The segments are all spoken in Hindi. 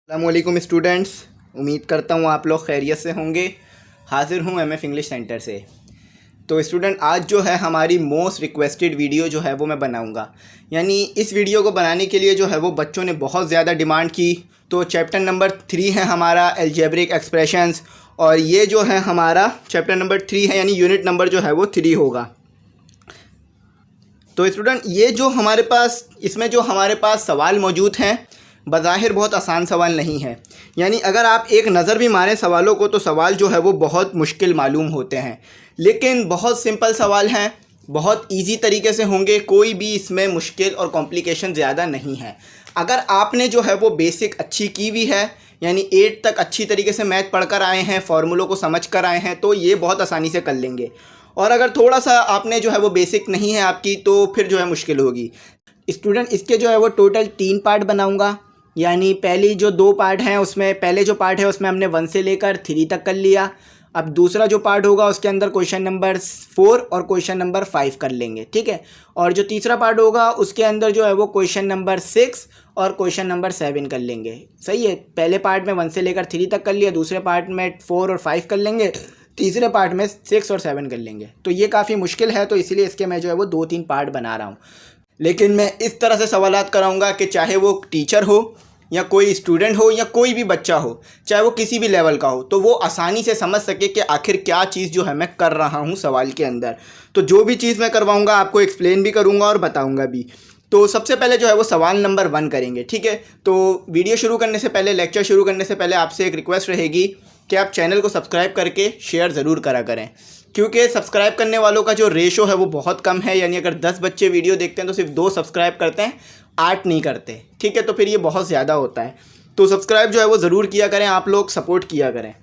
अस्सलामुअलैकुम स्टूडेंट्स, उम्मीद करता हूँ आप लोग खैरियत से होंगे। हाज़िर हूँ एमएफ इंग्लिश सेंटर से। तो स्टूडेंट, आज जो है हमारी मोस्ट रिक्वेस्टेड वीडियो जो है वो मैं बनाऊँगा। यानी इस वीडियो को बनाने के लिए जो है वो बच्चों ने बहुत ज़्यादा डिमांड की। तो चैप्टर नंबर 3 है हमारा अलजेब्रिक एक्सप्रेशंस, और ये जो है हमारा चैप्टर नंबर 3 है, यानी यूनिट नंबर जो है वो 3 होगा। तो स्टूडेंट, ये जो हमारे पास इसमें जो हमारे पास सवाल मौजूद हैं, बज़ाहिर बहुत आसान सवाल नहीं है। यानी अगर आप एक नज़र भी मारें सवालों को तो सवाल जो है वो बहुत मुश्किल मालूम होते हैं, लेकिन बहुत सिंपल सवाल हैं, बहुत इजी तरीके से होंगे। कोई भी इसमें मुश्किल और कॉम्प्लिकेशन ज़्यादा नहीं है। अगर आपने जो है वो बेसिक अच्छी की हुई है, यानी 8 तक अच्छी तरीके से मैथ पढ़ कर आए हैं, फार्मूलों को समझ कर आए हैं, तो ये बहुत आसानी से कर लेंगे। और अगर थोड़ा सा आपने जो है वो बेसिक नहीं है आपकी, तो फिर जो है मुश्किल होगी। स्टूडेंट, इसके जो है वो टोटल 3 पार्ट बनाऊंगा। यानी पहली जो 2 पार्ट हैं उसमें पहले जो पार्ट है उसमें हमने 1 से लेकर 3 तक कर लिया। अब दूसरा जो पार्ट होगा उसके अंदर क्वेश्चन नंबर 4 और क्वेश्चन नंबर 5 कर लेंगे, ठीक है। और जो तीसरा पार्ट होगा उसके अंदर जो है वो क्वेश्चन नंबर 6 और क्वेश्चन नंबर 7 कर लेंगे। सही है, पहले पार्ट में 1 से लेकर 3 तक कर लिया, दूसरे पार्ट में 4 और 5 कर लेंगे, तीसरे पार्ट में 6 और 7 कर लेंगे। तो ये काफ़ी मुश्किल है, तो इसलिए इसके मैं जो है वो 2-3 पार्ट बना रहा हूँ। लेकिन मैं इस तरह से सवालात कराऊंगा कि चाहे वो टीचर हो या कोई स्टूडेंट हो या कोई भी बच्चा हो, चाहे वो किसी भी लेवल का हो, तो वो आसानी से समझ सके कि आखिर क्या चीज़ जो है मैं कर रहा हूँ सवाल के अंदर। तो जो भी चीज़ मैं करवाऊँगा आपको एक्सप्लेन भी करूँगा और बताऊँगा भी। तो सबसे पहले जो है वो सवाल नंबर 1 करेंगे, ठीक है। तो वीडियो शुरू करने से पहले, लेक्चर शुरू करने से पहले आपसे एक रिक्वेस्ट रहेगी कि आप चैनल को सब्सक्राइब करके शेयर ज़रूर करा करें, क्योंकि सब्सक्राइब करने वालों का जो रेशो है वो बहुत कम है। यानी अगर 10 बच्चे वीडियो देखते हैं तो सिर्फ 2 सब्सक्राइब करते हैं, 8 नहीं करते, ठीक है। तो फिर ये बहुत ज़्यादा होता है। तो सब्सक्राइब जो है वो ज़रूर किया करें, आप लोग सपोर्ट किया करें।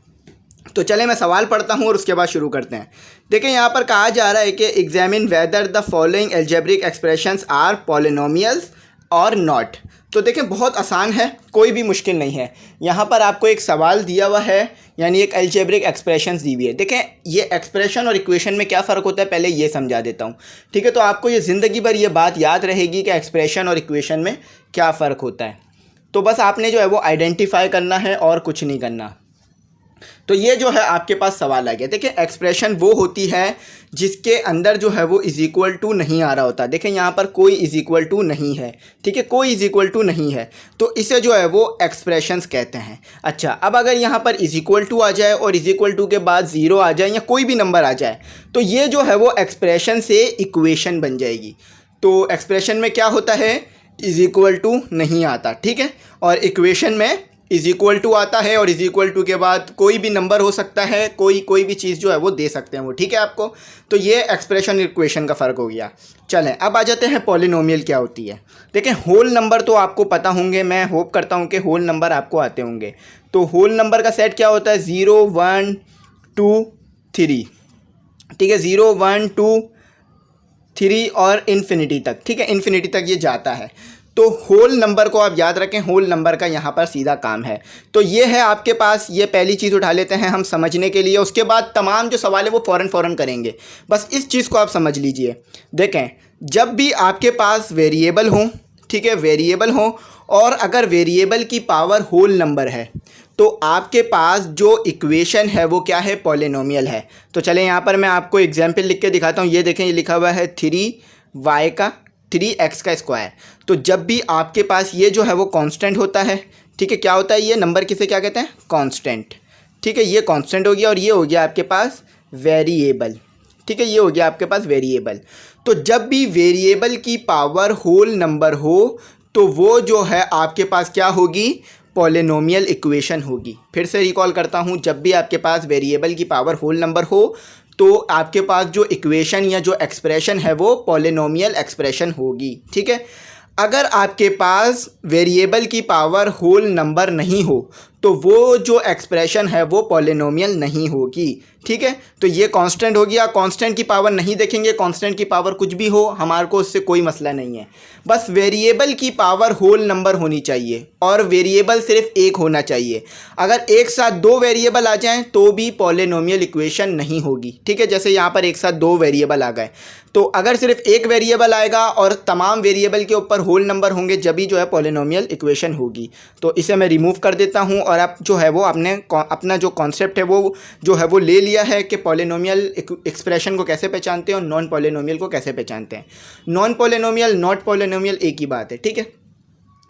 तो चलें मैं सवाल पढ़ता हूँ और उसके बाद शुरू करते हैं। देखें, यहाँ पर कहा जा रहा है कि examine whether the following algebraic expressions are polynomials और नॉट। तो देखें, बहुत आसान है, कोई भी मुश्किल नहीं है। यहाँ पर आपको एक सवाल दिया हुआ है, यानी एक अलजेब्रिक एक्सप्रेशंस दी हुई है। देखें, ये एक्सप्रेशन और इक्वेशन में क्या फ़र्क होता है पहले ये समझा देता हूँ, ठीक है। तो आपको ये ज़िंदगी भर ये बात याद रहेगी कि एक्सप्रेशन और इक्वेशन में क्या फ़र्क होता है। तो बस आपने जो है वो आइडेंटिफाई करना है और कुछ नहीं करना। तो ये जो है आपके पास सवाल आ गया। देखिए, एक्सप्रेशन वो होती है जिसके अंदर जो है वो इज़ इक्वल टू नहीं आ रहा होता। देखें, यहाँ पर कोई इज़ इक्वल टू नहीं है, ठीक है, कोई इज़ इक्वल टू नहीं है, तो इसे जो है वो एक्सप्रेशंस कहते हैं। अच्छा, अब अगर यहाँ पर इज़ इक्वल टू आ जाए और इज़ इक्वल टू के बाद 0 आ जाए या कोई भी नंबर आ जाए, तो ये जो है वो एक्सप्रेशन से इक्वेशन बन जाएगी। तो एक्सप्रेशन में क्या होता है, इज़ इक्वल टू नहीं आता, ठीक है, और इक्वेशन में इज़ इक्वल टू आता है, और इज़ इक्वल टू के बाद कोई भी नंबर हो सकता है, कोई भी चीज़ जो है वो दे सकते हैं वो, ठीक है आपको। तो ये एक्सप्रेशन इक्वेशन का फ़र्क हो गया। चलें अब आ जाते हैं पॉलिनोमियल क्या होती है। देखें, होल नंबर तो आपको पता होंगे, मैं होप करता हूँ कि होल नंबर आपको आते होंगे। तो होल नंबर का सेट क्या होता है, 0 1 2 3, ठीक है, 0 1 2 3 और इन्फिनिटी तक, ठीक है, इन्फिनिटी तक ये जाता है। तो होल नंबर को आप याद रखें, होल नंबर का यहाँ पर सीधा काम है। तो ये है आपके पास, ये पहली चीज़ उठा लेते हैं हम समझने के लिए। उसके बाद तमाम जो सवाल है वो फ़ौरन करेंगे, बस इस चीज़ को आप समझ लीजिए। देखें, जब भी आपके पास वेरिएबल हो, ठीक है, वेरिएबल हो, और अगर वेरिएबल की पावर होल नंबर है, तो आपके पास जो इक्वेशन है वो क्या है, पॉलिनोमियल है। तो चलें यहाँ पर मैं आपको एग्जाम्पल लिख के दिखाता हूँ। ये देखें, ये लिखा हुआ है 3y का 3x का स्क्वायर। तो जब भी आपके पास ये जो है वो कांस्टेंट होता है, ठीक है, क्या होता है ये नंबर, किसे क्या कहते हैं, कांस्टेंट, ठीक है, ये कांस्टेंट हो गया, और ये हो गया आपके पास वेरिएबल, ठीक है, ये हो गया आपके पास वेरिएबल। तो जब भी वेरिएबल की पावर होल नंबर हो तो वो जो है आपके पास क्या होगी, पॉलिनोमियल इक्वेशन होगी। फिर से रिकॉल करता हूँ, जब भी आपके पास वेरिएबल की पावर होल नंबर हो तो आपके पास जो इक्वेशन या जो एक्सप्रेशन है वो पॉलिनोमियल एक्सप्रेशन होगी, ठीक है। अगर आपके पास वेरिएबल की पावर होल नंबर नहीं हो तो वो जो एक्सप्रेशन है वो पॉलिनोमियल नहीं होगी, ठीक है। तो ये कांस्टेंट हो गया, कांस्टेंट की पावर नहीं देखेंगे, कांस्टेंट की पावर कुछ भी हो, हमारे को उससे कोई मसला नहीं है। बस वेरिएबल की पावर होल नंबर होनी चाहिए, और वेरिएबल सिर्फ एक होना चाहिए। अगर एक साथ 2 वेरिएबल आ जाएं तो भी पॉलिनोमियल इक्वेशन नहीं होगी, ठीक है। जैसे यहाँ पर एक साथ 2 वेरिएबल आ गए, तो अगर सिर्फ एक वेरिएबल आएगा और तमाम वेरिएबल के ऊपर होल नंबर होंगे जब भी जो है पॉलिनोमियल इक्वेशन होगी। तो इसे मैं रिमूव कर देता हूँ और अब जो है वो आपने अपना जो कॉन्सेप्ट है वो जो है वो ले लिया है कि पॉलिनोमियल एक्सप्रेशन को कैसे पहचानते हैं और नॉन पॉलिनोमियल को कैसे पहचानते हैं। नॉन पॉलिनोमियल नॉट पॉलिनोमियल एक ही बात है, ठीक है।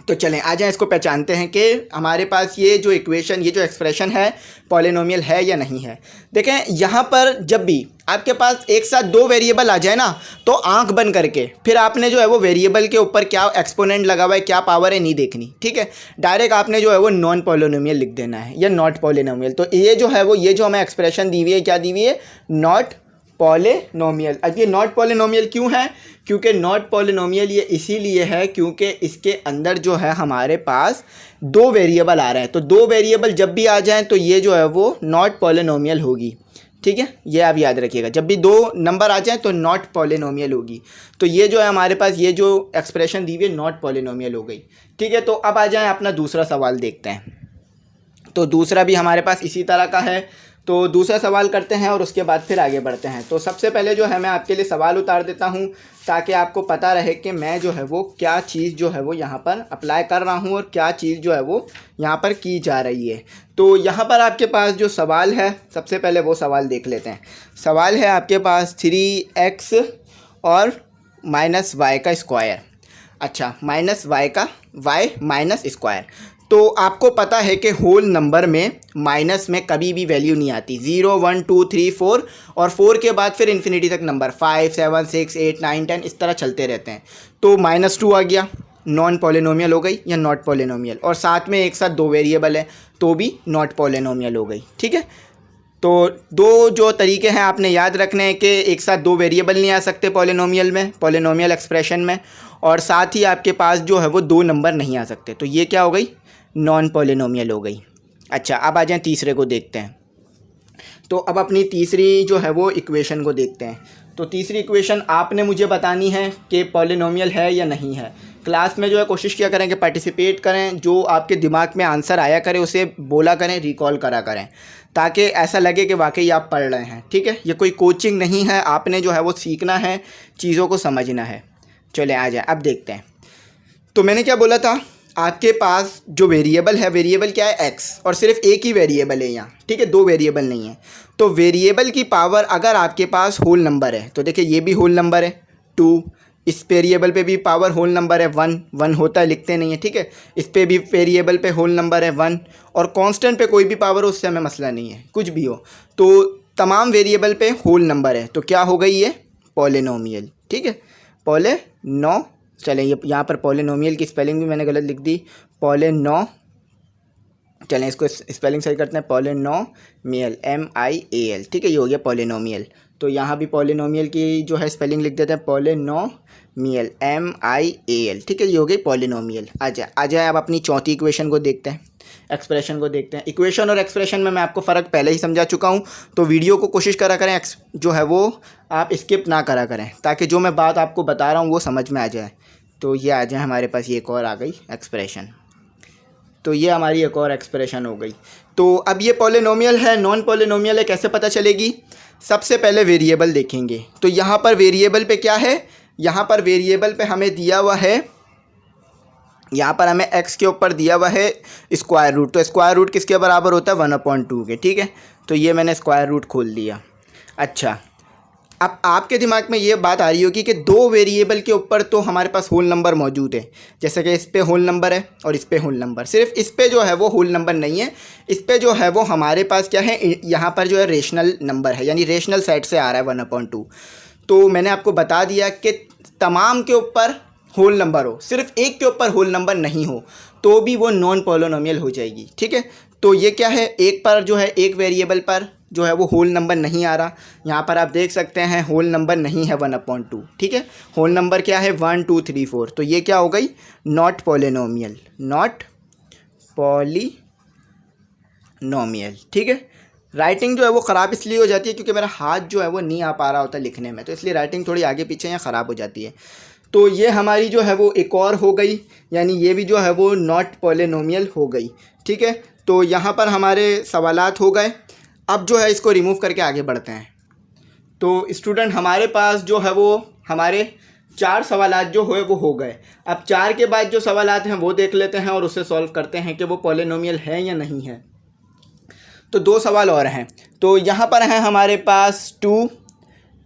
तो चलें आ जाएं, इसको पहचानते हैं कि हमारे पास ये जो इक्वेशन, ये जो एक्सप्रेशन है पॉलिनोमियल है या नहीं है। देखें यहाँ पर जब भी आपके पास एक साथ दो वेरिएबल आ जाए ना, तो आंख बंद करके फिर आपने जो है वो वेरिएबल के ऊपर क्या एक्सपोनेंट लगा हुआ है, क्या पावर है, नहीं देखनी, ठीक है। डायरेक्ट आपने जो है वो नॉन पॉलिनोमियल लिख देना है या नॉट पॉलिनोमियल। तो ये जो है वो ये जो हमें एक्सप्रेशन दी हुई है, क्या दी हुई है, नॉट पॉलिनोमियल। अब ये नॉट पॉलिनोमियल क्यों है, क्योंकि नॉट पॉलिनोमियल ये इसीलिए है क्योंकि इसके अंदर जो है हमारे पास दो वेरिएबल आ रहे हैं। तो दो वेरिएबल जब भी आ जाएं तो ये जो है वो नॉट पॉलिनोमियल होगी, ठीक है। ये आप याद रखिएगा, जब भी दो नंबर आ जाएं तो नॉट पॉलिनोमियल होगी। तो ये जो है हमारे पास ये जो एक्सप्रेशन दी हुई है नॉट पॉलिनोमियल हो गई, ठीक है। तो अब आ जाएं अपना दूसरा सवाल देखते हैं। तो दूसरा भी हमारे पास इसी तरह का है। तो दूसरा सवाल करते हैं और उसके बाद फिर आगे बढ़ते हैं। तो सबसे पहले जो है मैं आपके लिए सवाल उतार देता हूं ताकि आपको पता रहे कि मैं जो है वो क्या चीज़ जो है वो यहाँ पर अप्लाई कर रहा हूँ और क्या चीज़ जो है वो यहाँ पर की जा रही है। तो यहाँ पर आपके पास जो सवाल है, सबसे पहले वो सवाल देख लेते हैं। सवाल है आपके पास 3x और -y का स्क्वायर। अच्छा, -y का y माइनस स्क्वायर। तो आपको पता है कि होल नंबर में माइनस में कभी भी वैल्यू नहीं आती। 0 1 2 3 4 और 4 के बाद फिर इन्फिनिटी तक नंबर 5 7 6 8 9 10 इस तरह चलते रहते हैं। तो -2 आ गया, नॉन पॉलिनोमियल हो गई या नॉट पॉलिनोमियल। और साथ में एक साथ दो वेरिएबल है तो भी नॉट पॉलिनोमियल हो गई, ठीक है। तो दो जो तरीके हैं आपने याद रखने हैं कि एक साथ दो वेरिएबल नहीं आ सकते पॉलिनोमियल में, पॉलिनोमियल एक्सप्रेशन में, और साथ ही आपके पास जो है वो दो नंबर नहीं आ सकते। तो ये क्या हो गई, नॉन पॉलिनोमियल हो गई। अच्छा, अब आ जाएं तीसरे को देखते हैं। तो अब अपनी तीसरी जो है वो इक्वेशन को देखते हैं। तो तीसरी इक्वेशन आपने मुझे बतानी है कि पॉलिनोमियल है या नहीं है। क्लास में जो है कोशिश किया करें कि पार्टिसिपेट करें, जो आपके दिमाग में आंसर आया करे उसे बोला करें, रिकॉल करा करें, ताकि ऐसा लगे कि वाकई आप पढ़ रहे हैं, ठीक है। ये कोई कोचिंग नहीं है, आपने जो है वो सीखना है, चीज़ों को समझना है। चले आ जाए, अब देखते हैं। तो मैंने क्या बोला था, आपके पास जो वेरिएबल है, वेरिएबल क्या है, x, और सिर्फ एक ही वेरिएबल है यहाँ, ठीक है, दो वेरिएबल नहीं है। तो वेरिएबल की पावर अगर आपके पास होल नंबर है, तो देखिए ये भी होल नंबर है 2, इस वेरिएबल पे भी पावर होल नंबर है 1, 1 होता है लिखते नहीं है, ठीक है। इस पे भी वेरिएबल पे होल नंबर है 1, और कांस्टेंट पे कोई भी पावर हो उससे हमें मसला नहीं है, कुछ भी हो। तो तमाम वेरिएबल पे होल नंबर है, तो क्या हो गई ये, पॉलिनोमियल, ठीक है, पॉलिनो। चलें, ये यहाँ पर पॉलिनोमियल की स्पेलिंग भी मैंने गलत लिख दी, पॉलिनो। चलें इसको स्पेलिंग सही करते हैं, पॉलिनोमियल MIAL, ठीक है, ये हो गया पॉलिनोमियल। तो यहाँ भी पॉलिनोमियल की जो है स्पेलिंग लिख देते हैं, पॉलिनोमियल MIAL, ठीक है, ये हो गई पॉलिनोमियल। आ जाए अब अपनी चौथी इक्वेशन को देखते हैं, एक्सप्रेशन को देखते हैं। इक्वेशन और एक्सप्रेशन में मैं आपको फ़र्क पहले ही समझा चुका हूँ, तो वीडियो को कोशिश करा करें जो है वो आप स्किप ना करा करें, ताकि जो मैं बात आपको बता रहा हूँ वो समझ में आ जाए। तो ये आ जाए, हमारे पास ये एक और आ गई एक्सप्रेशन। तो ये हमारी एक और एक्सप्रेशन हो गई। तो अब ये पॉलिनोमियल है, नॉन पॉलिनोमियल है, कैसे पता चलेगी। सबसे पहले वेरिएबल देखेंगे। तो यहाँ पर वेरिएबल पे क्या है, यहाँ पर वेरिएबल पे हमें दिया हुआ है, यहाँ पर हमें x के ऊपर दिया हुआ है स्क्वायर रूट। तो स्क्वायर रूट किसके बराबर होता है, 1/2 के, ठीक है। तो ये मैंने स्क्वायर रूट खोल दिया। अच्छा, अब आपके दिमाग में ये बात आ रही होगी कि दो वेरिएबल के ऊपर तो हमारे पास होल नंबर मौजूद है, जैसे कि इस पे होल नंबर है और इस पे होल नंबर। सिर्फ इस पे जो है वो होल नंबर नहीं है, इस पे जो है वो हमारे पास क्या है, यहाँ पर जो है रेशनल नंबर है, यानी रेशनल साइड से आ रहा है 1/2। तो मैंने आपको बता दिया कि तमाम के ऊपर होल नंबर हो, सिर्फ एक के ऊपर होल नंबर नहीं हो तो भी वो नॉन पॉलिनोमियल हो जाएगी, ठीक है। तो ये क्या है, एक पर जो है, एक वेरिएबल पर जो है वो होल नंबर नहीं आ रहा। यहाँ पर आप देख सकते हैं होल नंबर नहीं है 1/2, ठीक है। होल नंबर क्या है, 1 2 3 4। तो ये क्या हो गई, नॉट पॉलिनोमियल, नॉट पॉलिनोमियल, ठीक है। राइटिंग जो है वो ख़राब इसलिए हो जाती है क्योंकि मेरा हाथ जो है वो नहीं आ पा रहा होता लिखने में, तो इसलिए राइटिंग थोड़ी आगे पीछे या ख़राब हो जाती है। तो ये हमारी जो है वो एक और हो गई, यानी ये भी जो है वो नॉट पॉलिनोमियल हो गई, ठीक है। तो यहाँ पर हमारे सवालात हो गए। अब जो है इसको रिमूव करके आगे बढ़ते हैं। तो स्टूडेंट, हमारे पास जो है वो हमारे 4 सवालात जो हुए वो हो गए। अब 4 के बाद जो सवालात हैं वो देख लेते हैं और उससे सॉल्व करते हैं कि वो पॉलिनोमियल है या नहीं है। तो 2 सवाल और हैं। तो यहाँ पर है हमारे पास 2,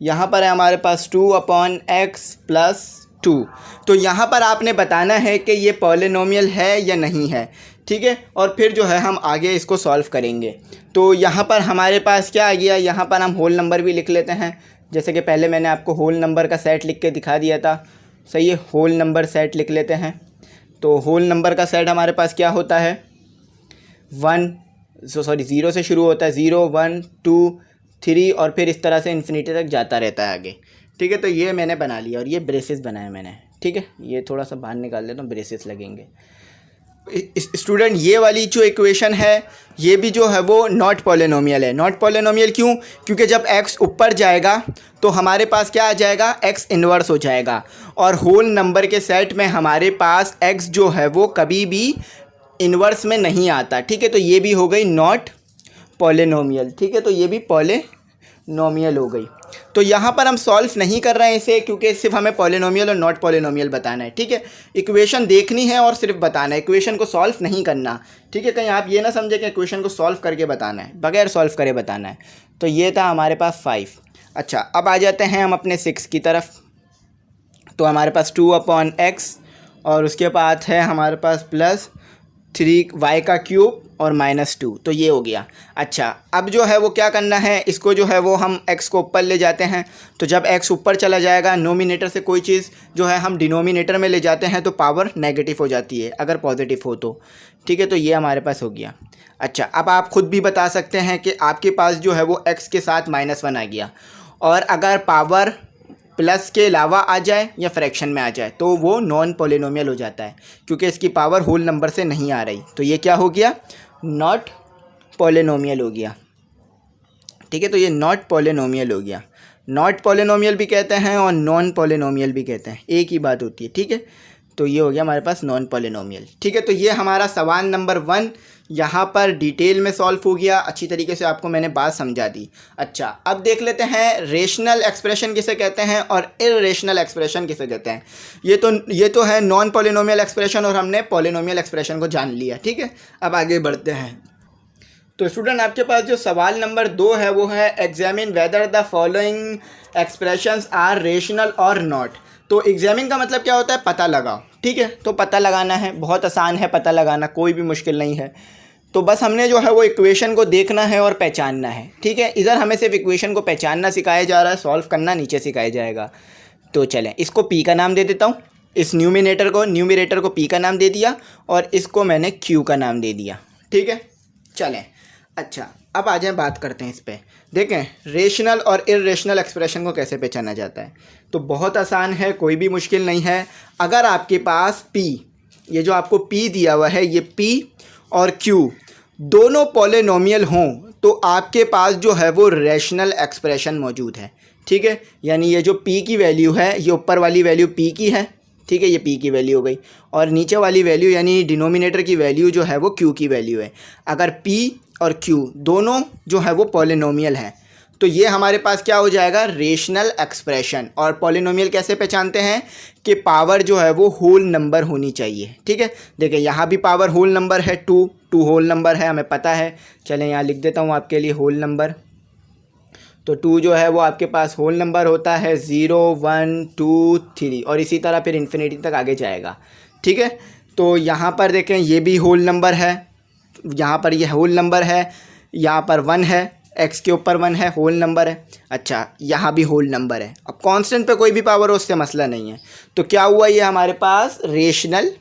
यहाँ पर है हमारे पास 2/x+2। तो यहाँ पर आपने बताना है कि ये पॉलिनोमियल है या नहीं है, ठीक है। और फिर जो है हम आगे इसको सॉल्व करेंगे। तो यहाँ पर हमारे पास क्या आ गया, यहाँ पर हम होल नंबर भी लिख लेते हैं, जैसे कि पहले मैंने आपको होल नंबर का सेट लिख के दिखा दिया था। सही है, होल नंबर सेट लिख लेते हैं। तो होल नंबर का सेट हमारे पास क्या होता है, 0 से शुरू होता है, 0 1 2 3 और फिर इस तरह से इन्फिनिटी तक जाता रहता है आगे, ठीक है। तो ये मैंने बना लिया और ये ब्रेसेस बनाए मैंने, ठीक है। ये थोड़ा सा बाहर निकाल देता हूँ, ब्रेसेस लगेंगे। स्टूडेंट ये वाली जो इक्वेशन है ये भी जो है वो नॉट पॉलिनोमियल है। नॉट पॉलिनोमियल क्यों? क्योंकि जब x ऊपर जाएगा तो हमारे पास क्या आ जाएगा, x इन्वर्स हो जाएगा। और होल नंबर के सेट में हमारे पास x जो है वो कभी भी इन्वर्स में नहीं आता, ठीक है। तो ये भी हो गई नॉट पॉलिनोमियल, ठीक है। तो ये भी पॉलिनोमियल हो गई। तो यहाँ पर हम सॉल्व नहीं कर रहे हैं इसे, क्योंकि सिर्फ हमें पॉलिनोमियल और नॉट पॉलिनोमियल बताना है, ठीक है। इक्वेशन देखनी है और सिर्फ बताना है, इक्वेशन को सॉल्व नहीं करना, ठीक है। कहीं आप ये ना समझे कि इक्वेशन को सॉल्व करके बताना है, बगैर सॉल्व करे बताना है। तो ये था हमारे पास 5। अच्छा, अब आ जाते हैं हम अपने 6 की तरफ। तो हमारे पास 2/x और उसके बाद है हमारे पास +3y³ और -2। तो ये हो गया। अच्छा, अब जो है वो क्या करना है, इसको जो है वो हम x को ऊपर ले जाते हैं। तो जब x ऊपर चला जाएगा, नोमिनेटर से कोई चीज़ जो है हम डिनोमिनेटर में ले जाते हैं तो पावर नेगेटिव हो जाती है अगर पॉजिटिव हो तो, ठीक है। तो ये हमारे पास हो गया। अच्छा, अब आप खुद भी बता सकते हैं कि आपके पास जो है वो x के साथ -1 आ गया, और अगर पावर प्लस के अलावा आ जाए या फ्रैक्शन में आ जाए तो वो नॉन पॉलिनोमियल हो जाता है, क्योंकि इसकी पावर होल नंबर से नहीं आ रही। तो ये क्या हो गया, नॉट पॉलिनोमियल हो गया, ठीक है। तो ये नॉट पॉलिनोमियल हो गया। नॉट पॉलिनोमियल भी कहते हैं और नॉन पॉलिनोमियल भी कहते हैं, एक ही बात होती है, ठीक है। तो ये हो गया हमारे पास नॉन पॉलिनोमियल, ठीक है। तो ये हमारा सवाल नंबर 1 यहाँ पर डिटेल में सॉल्व हो गया। अच्छी तरीके से आपको मैंने बात समझा दी। अच्छा, अब देख लेते हैं रेशनल एक्सप्रेशन किसे कहते हैं और इर्रेशनल एक्सप्रेशन किसे कहते हैं। ये तो है नॉन पॉलिनोमियल एक्सप्रेशन और हमने पॉलिनोमियल एक्सप्रेशन को जान लिया, ठीक है। अब आगे बढ़ते हैं। तो स्टूडेंट आपके पास जो सवाल नंबर 2 है वो है examine whether the following expressions are rational और नॉट। तो एग्जामिन का मतलब क्या होता है, पता लगाओ, ठीक है। तो पता लगाना है, बहुत आसान है पता लगाना, कोई भी मुश्किल नहीं है। तो बस हमने जो है वो इक्वेशन को देखना है और पहचानना है, ठीक है। इधर हमें सिर्फ इक्वेशन को पहचानना सिखाया जा रहा है, सॉल्व करना नीचे सिखाया जाएगा। तो चलें, इसको पी का नाम दे देता हूँ, इस न्यूमिनेटर को पी का नाम दे दिया और इसको मैंने क्यू का नाम दे दिया, ठीक है। चलें, अच्छा अब आ जाएं, बात करते हैं इस पर। देखें रेशनल और इर्रेशनल एक्सप्रेशन को कैसे पहचाना जाता है। तो बहुत आसान है, कोई भी मुश्किल नहीं है। अगर आपके पास P, ये जो आपको P दिया हुआ है, ये P और Q दोनों पॉलिनोमियल हों तो आपके पास जो है वो रेशनल एक्सप्रेशन मौजूद है, ठीक है। यानी ये जो P की वैल्यू है, ये ऊपर वाली वैल्यू P की है, ठीक है, ये P की वैल्यू हो गई, और नीचे वाली वैल्यू यानी डिनोमिनेटर की वैल्यू जो है वो Q की वैल्यू है। अगर P और Q दोनों जो है वो पॉलिनोमियल हैं तो ये हमारे पास क्या हो जाएगा, रेशनल एक्सप्रेशन। और पॉलिनोमियल कैसे पहचानते हैं कि पावर जो है वो होल नंबर होनी चाहिए, ठीक है। देखिए यहाँ भी पावर होल नंबर है, 2 होल नंबर है, हमें पता है। चलें यहाँ लिख देता हूँ आपके लिए होल नंबर। तो 2 जो है वो आपके पास होल नंबर होता है, 0 1 2 3 और इसी तरह फिर इन्फिनिटी तक आगे जाएगा, ठीक है। तो यहाँ पर देखें ये भी होल नंबर है, यहाँ पर ये होल नंबर है, यहाँ पर 1 है, x के ऊपर 1 है, होल नंबर है। अच्छा, यहाँ भी होल नंबर है। अब कांस्टेंट पे कोई भी पावर हो उससे मसला नहीं है। तो क्या हुआ, ये हमारे पास रेशनल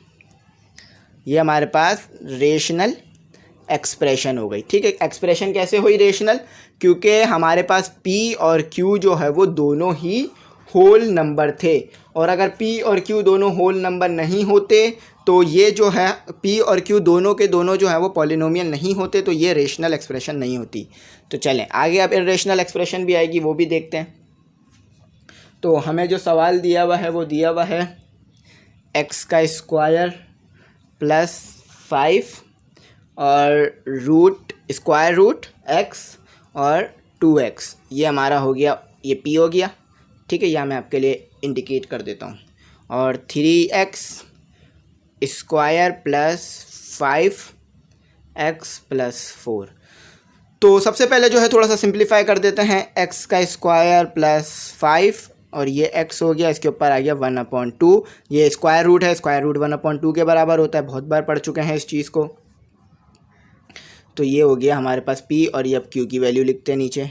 एक्सप्रेशन हो गई, ठीक है। एक्सप्रेशन कैसे हुई रेशनल, क्योंकि हमारे पास P और Q जो है वो दोनों ही होल नंबर थे, और अगर P और Q दोनों होल नंबर नहीं होते तो ये जो है P और Q दोनों के दोनों जो है वो पॉलिनोमियल नहीं होते, तो ये रेशनल एक्सप्रेशन नहीं होती। तो चलें आगे, अब इर्रेशनल एक्सप्रेशन भी आएगी, वो भी देखते हैं। तो हमें जो सवाल दिया हुआ है वो दिया हुआ है x² + 5 और √√x और 2x। ये हमारा हो गया, ये P हो गया, ठीक है, यहाँ मैं आपके लिए इंडिकेट कर देता हूँ। और 3x square plus 5x plus 4। तो सबसे पहले जो है थोड़ा सा सिंप्लीफाई कर देते हैं। x का स्क्वायर प्लस 5 और ये x हो गया, इसके ऊपर आ गया 1/2। ये स्क्वायर रूट है, स्क्वायर रूट 1/2 के बराबर होता है, बहुत बार पढ़ चुके हैं इस चीज़ को। तो ये हो गया हमारे पास p और ये अब q की वैल्यू लिखते हैं नीचे।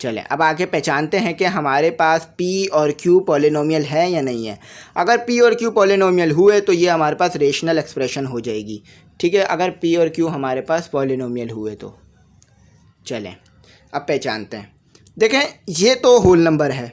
चलें अब आगे पहचानते हैं कि हमारे पास p और q पॉलिनोमियल है या नहीं है। अगर p और q पॉलिनोमियल हुए तो ये हमारे पास रेशनल एक्सप्रेशन हो जाएगी। ठीक है, अगर p और q हमारे पास पॉलिनोमियल हुए तो। चलें अब पहचानते हैं। देखें, ये तो होल नंबर है,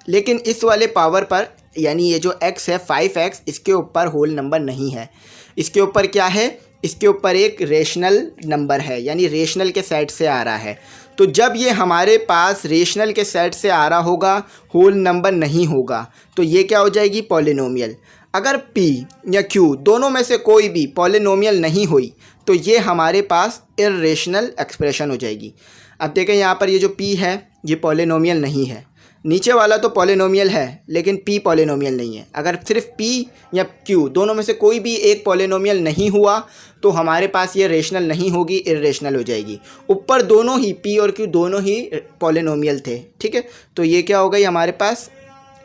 लेकिन इस वाले पावर पर यानी ये जो x है 5x, इसके ऊपर होल नंबर नहीं है। इसके ऊपर क्या है, इसके ऊपर एक रेशनल नंबर है, यानी रेशनल के सेट से आ रहा है। तो जब ये हमारे पास रेशनल के सेट से आ रहा होगा, होल नंबर नहीं होगा, तो ये क्या हो जाएगी, पॉलिनोमियल। अगर p या q दोनों में से कोई भी पॉलिनोमियल नहीं हुई तो ये हमारे पास इर्रेशनल एक्सप्रेशन हो जाएगी। अब देखें यहाँ पर ये जो p है ये पॉलिनोमियल नहीं है, नीचे वाला तो पॉलिनोमियल है लेकिन p पॉलिनोमियल नहीं है। अगर सिर्फ p या q दोनों में से कोई भी एक पॉलिनोमियल नहीं हुआ तो हमारे पास ये रेशनल नहीं होगी, इर्रेशनल हो जाएगी। ऊपर दोनों ही p और q दोनों ही पॉलिनोमियल थे, ठीक है, तो ये क्या हो गई हमारे पास,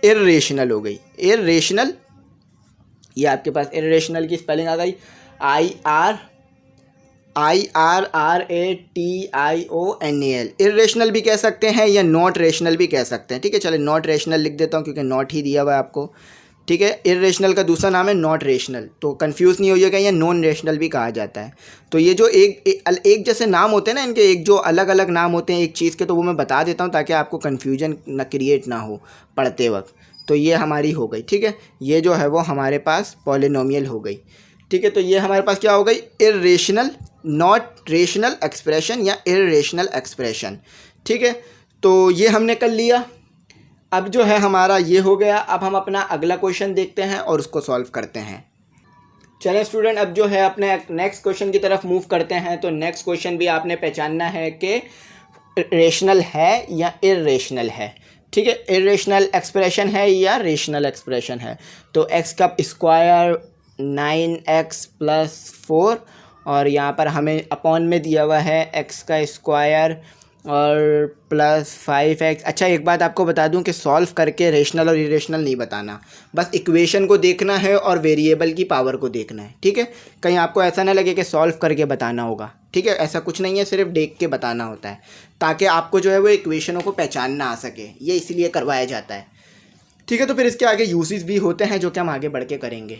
इर्रेशनल हो गई। इर्रेशनल, ये आपके पास इर्रेशनल की स्पेलिंग आ गई IRRATIONAL। इर्रेशनल भी कह सकते हैं या नॉट रेशनल भी कह सकते हैं। ठीक है, चले नॉट रेशनल लिख देता हूँ क्योंकि नॉट ही दिया हुआ है आपको। ठीक है, इर्रेशनल का दूसरा नाम है नॉट रेशनल, तो कंफ्यूज नहीं होइएगा, या नॉन रेशनल भी कहा जाता है। तो ये जो एक जैसे नाम होते हैं ना इनके, एक जो अलग अलग नाम होते हैं एक चीज़ के, तो वो मैं बता देता हूँ ताकि आपको कन्फ्यूजन न क्रिएट ना हो पढ़ते वक्त। तो ये हमारी हो गई, ठीक है, ये जो है वो हमारे पास पॉलिनोमियल हो गई। ठीक है, तो ये हमारे पास क्या हो गई, इर्रेशनल नॉट रेशनल एक्सप्रेशन या इर्रेशनल एक्सप्रेशन। ठीक है, तो ये हमने कर लिया। अब जो है हमारा ये हो गया। अब हम अपना अगला क्वेश्चन देखते हैं और उसको सॉल्व करते हैं। चलें स्टूडेंट, अब जो है अपने नेक्स्ट क्वेश्चन की तरफ मूव करते हैं। तो नेक्स्ट क्वेश्चन भी आपने पहचानना है कि रेशनल है या इर्रेशनल है। ठीक है, इर्रेशनल एक्सप्रेशन है या रेशनल एक्सप्रेशन है। तो x का स्क्वायर 9x प्लस 4 और यहाँ पर हमें अपॉन में दिया हुआ है x का स्क्वायर और प्लस 5x। अच्छा, एक बात आपको बता दूं कि सॉल्व करके रेशनल और इरेशनल नहीं बताना, बस इक्वेशन को देखना है और वेरिएबल की पावर को देखना है। ठीक है, कहीं आपको ऐसा ना लगे कि सॉल्व करके बताना होगा। ठीक है, ऐसा कुछ नहीं है, सिर्फ देख के बताना होता है ताकि आपको जो है वो इक्वेशनों को पहचानना आ सके, ये इसीलिए करवाया जाता है। ठीक है, तो फिर इसके आगे यूसेज भी होते हैं जो कि हम आगे बढ़ के करेंगे।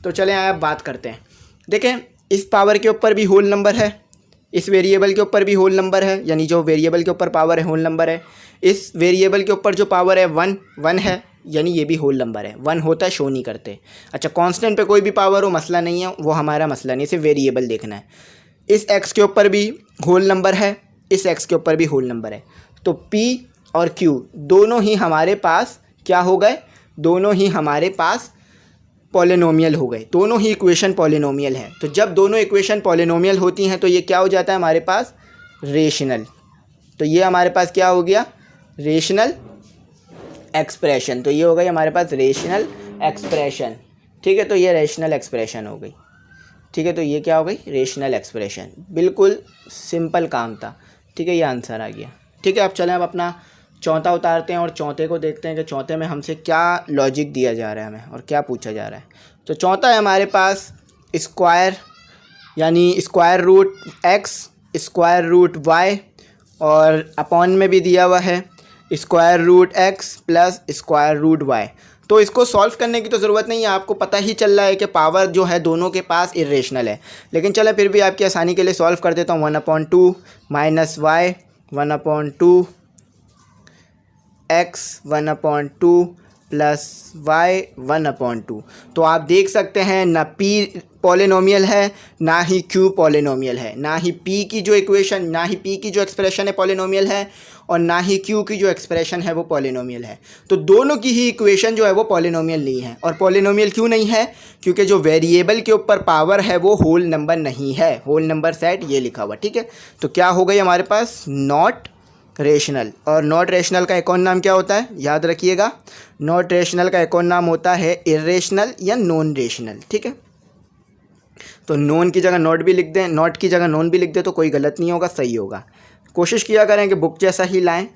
तो चलें आप बात करते हैं। देखें, इस पावर के ऊपर भी होल नंबर है, इस वेरिएबल के ऊपर भी होल नंबर है, यानी जो वेरिएबल के ऊपर पावर है होल नंबर है। इस वेरिएबल के ऊपर जो पावर है 1 है, यानी ये भी होल नंबर है। 1 होता है, शो नहीं करते। अच्छा, कांस्टेंट पे कोई भी पावर हो मसला नहीं है, वो हमारा मसला नहीं, सिर्फ वेरिएबल देखना है। इस x के ऊपर भी होल नंबर है, इस x के ऊपर भी होल नंबर है। तो p और q दोनों ही हमारे पास क्या हो गए, दोनों ही हमारे पास पॉलिनोमियल हो गए, दोनों ही इक्वेशन पॉलिनोमियल है। तो जब दोनों इक्वेशन पॉलिनोमियल होती हैं तो ये क्या हो जाता है हमारे पास, रेशनल। तो ये हमारे पास क्या हो गया, रेशनल एक्सप्रेशन। तो ये हो गई हमारे पास रेशनल एक्सप्रेशन। ठीक है, तो ये रेशनल एक्सप्रेशन हो गई। ठीक है, तो ये क्या हो गई, रेशनल एक्सप्रेशन। बिल्कुल सिंपल काम था। ठीक है, ये आंसर आ गया। ठीक है, अब चलें अब अपना चौथा उतारते हैं और चौथे को देखते हैं कि चौथे में हमसे क्या लॉजिक दिया जा रहा है हमें और क्या पूछा जा रहा है। तो चौथा है हमारे पास स्क्वायर, यानी square root x square root y और अपॉन में भी दिया हुआ है square root x plus square root y। तो इसको सॉल्व करने की तो ज़रूरत नहीं है, आपको पता ही चल रहा है कि पावर जो है दोनों के पास इर्रेशनल है। लेकिन चलो फिर भी आपकी आसानी के लिए सॉल्व कर देता हूँ। 1/2 minus y 1/2 x 1/2 plus y 1/2। तो आप देख सकते हैं ना p पॉलिनोमियल है ना ही q पॉलिनोमियल है, ना ही p की जो इक्वेशन, ना ही p की जो एक्सप्रेशन है पॉलिनोमियल है और ना ही q की जो एक्सप्रेशन है वो पॉलिनोमियल है। तो दोनों की ही इक्वेशन जो है वो पॉलिनोमियल नहीं है। और पॉलिनोमियल क्यों नहीं है, क्योंकि जो वेरिएबल के ऊपर पावर है वो होल नंबर नहीं है, होल नंबर सेट ये लिखा हुआ। ठीक है, तो क्या हो गई हमारे पास, नॉट रेशनल। और नॉट रेशनल का एक और नाम क्या होता है, याद रखिएगा, नॉट रेशनल का एक और नाम होता है इर्रेशनल या नॉन रेशनल। ठीक है, तो नॉन की जगह नॉट भी लिख दें, नॉट की जगह नॉन भी लिख दें तो कोई गलत नहीं होगा, सही होगा। कोशिश किया करें कि बुक जैसा ही लाएं,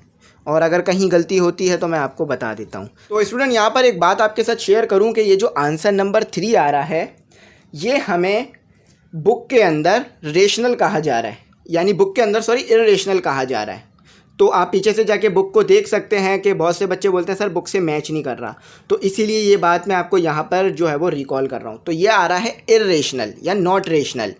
और अगर कहीं गलती होती है तो मैं आपको बता देता हूँ। तो स्टूडेंट यहाँ पर एक बात आपके साथ शेयर करूँ कि ये जो आंसर नंबर 3 आ रहा है, ये हमें बुक के अंदर रेशनल कहा जा रहा है, यानी बुक के अंदर इर्रेशनल कहा जा रहा है। तो आप पीछे से जाके बुक को देख सकते हैं कि बहुत से बच्चे बोलते हैं सर बुक से मैच नहीं कर रहा, तो इसीलिए ये बात मैं आपको यहाँ पर जो है वो रिकॉल कर रहा हूँ। तो ये आ रहा है इर्रेशनल या नॉट रेशनल।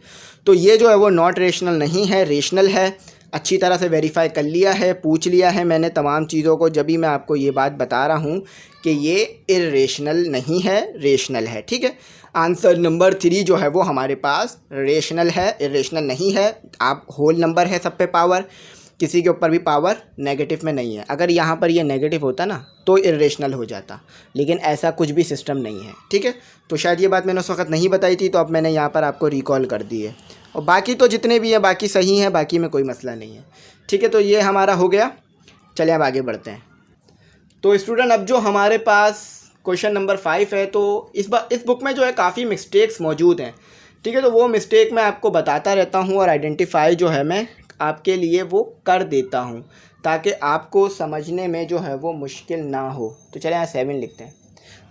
तो ये जो है वो नॉट रेशनल नहीं है, रेशनल है। अच्छी तरह से वेरीफाई कर लिया है, पूछ लिया है मैंने तमाम चीज़ों को, जब भी मैं आपको ये बात बता रहा हूँ कि ये इर्रेशनल नहीं है, रेशनल है। ठीक है, आंसर नंबर 3 जो है वो हमारे पास रेशनल है, इर्रेशनल नहीं है। आप होल नंबर है सब पे पावर, किसी के ऊपर भी पावर नेगेटिव में नहीं है। अगर यहाँ पर ये नेगेटिव होता ना तो इर्रेशनल हो जाता, लेकिन ऐसा कुछ भी सिस्टम नहीं है। ठीक है, तो शायद ये बात मैंने उस वक्त नहीं बताई थी, तो अब मैंने यहाँ पर आपको रिकॉल कर दी है। और बाकी तो जितने भी हैं बाकी सही हैं, बाकी में कोई मसला नहीं है। ठीक है, तो ये हमारा हो गया। चलिए अब आगे बढ़ते हैं। तो स्टूडेंट अब जो हमारे पास क्वेश्चन नंबर 5 है, तो इस बुक में जो है काफ़ी मिस्टेक्स मौजूद हैं। ठीक है, तो वो मिस्टेक मैं आपको बताता रहता हूँ और आइडेंटिफाई जो है मैं आपके लिए वो कर देता हूँ, ताकि आपको समझने में जो है वो मुश्किल ना हो। तो चलिए यहाँ 7 लिखते हैं।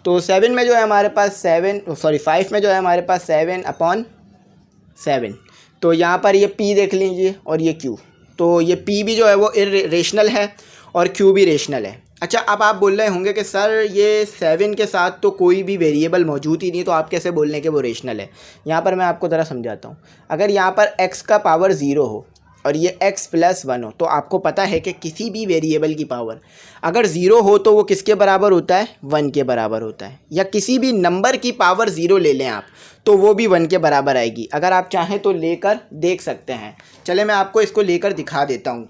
तो 7 में जो है हमारे पास 5 में जो है हमारे पास 7/7। तो यहाँ पर ये P देख लीजिए और ये Q। तो ये P भी जो है वो रेशनल है और Q भी रेशनल है। अच्छा, अब आप बोल रहे होंगे कि सर ये 7 के साथ तो कोई भी वेरिएबल मौजूद ही नहीं, तो आप कैसे बोल रहे हैं कि वो रेशनल है। यहाँ पर मैं आपको ज़रा समझाता हूँ। अगर यहाँ पर x का पावर 0 हो और ये x+1 हो, तो आपको पता है कि किसी भी वेरिएबल की पावर अगर 0 हो तो वो किसके बराबर होता है, 1 के बराबर होता है। या किसी भी नंबर की पावर 0 ले लें आप, तो वो भी 1 के बराबर आएगी। अगर आप चाहें तो लेकर देख सकते हैं। चले मैं आपको इसको लेकर दिखा देता हूँ।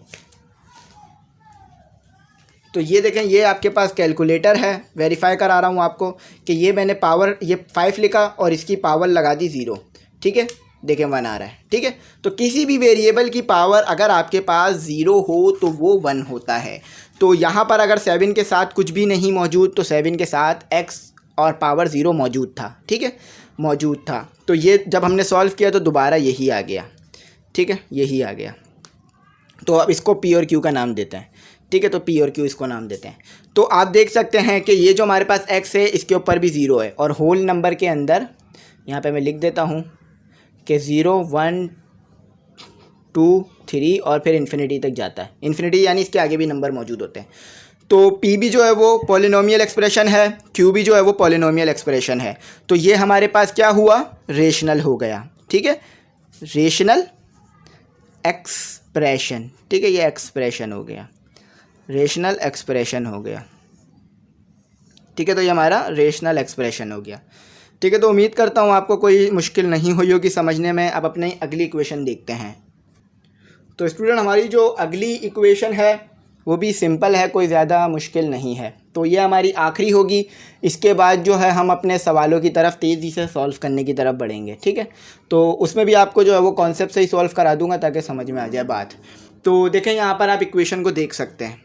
तो ये देखें, ये आपके पास कैलकुलेटर है, वेरीफाई करा रहा हूँ आपको कि ये मैंने पावर ये 5 लिखा और इसकी पावर लगा दी 0। ठीक है, देखें 1 आ रहा है। ठीक है, तो किसी भी वेरिएबल की पावर अगर आपके पास 0 हो तो वो 1 होता है। तो यहाँ पर अगर 7 के साथ कुछ भी नहीं मौजूद, तो 7 के साथ x और पावर 0 मौजूद था। ठीक है, मौजूद था। तो ये जब हमने सॉल्व किया तो दोबारा यही आ गया। ठीक है, यही आ गया। तो अब इसको P और Q का नाम देते हैं। ठीक है, तो P और Q इसको नाम देते हैं। तो आप देख सकते हैं कि ये जो हमारे पास x है इसके ऊपर भी 0 है, और होल नंबर के अंदर यहाँ पे मैं लिख देता हूँ कि 0 1 2 3 और फिर इन्फिनिटी तक जाता है। इन्फिनिटी यानी इसके आगे भी नंबर मौजूद होते हैं। तो P भी जो है वो पॉलिनोमियल एक्सप्रेशन है, Q भी जो है वो पॉलिनोमियल एक्सप्रेशन है। तो ये हमारे पास क्या हुआ, रेशनल हो गया। ठीक है, रेशनल एक्सप्रेशन। ठीक है, ये एक्सप्रेशन हो गया, रेशनल एक्सप्रेशन हो गया। ठीक है, तो ये हमारा रेशनल एक्सप्रेशन हो गया। ठीक है, तो उम्मीद करता हूँ आपको कोई मुश्किल नहीं हुई होगी समझने में। अब अपनी अगली इक्वेशन देखते हैं। तो स्टूडेंट हमारी जो अगली इक्वेशन है वो भी सिंपल है, कोई ज़्यादा मुश्किल नहीं है। तो ये हमारी आखिरी होगी। इसके बाद जो है हम अपने सवालों की तरफ तेज़ी से सॉल्व करने की तरफ बढ़ेंगे। ठीक है, तो उसमें भी आपको जो है वो कॉन्सेप्ट से ही सॉल्व करा दूंगा ताकि समझ में आ जाए बात। तो देखें यहाँ पर आप इक्वेशन को देख सकते हैं।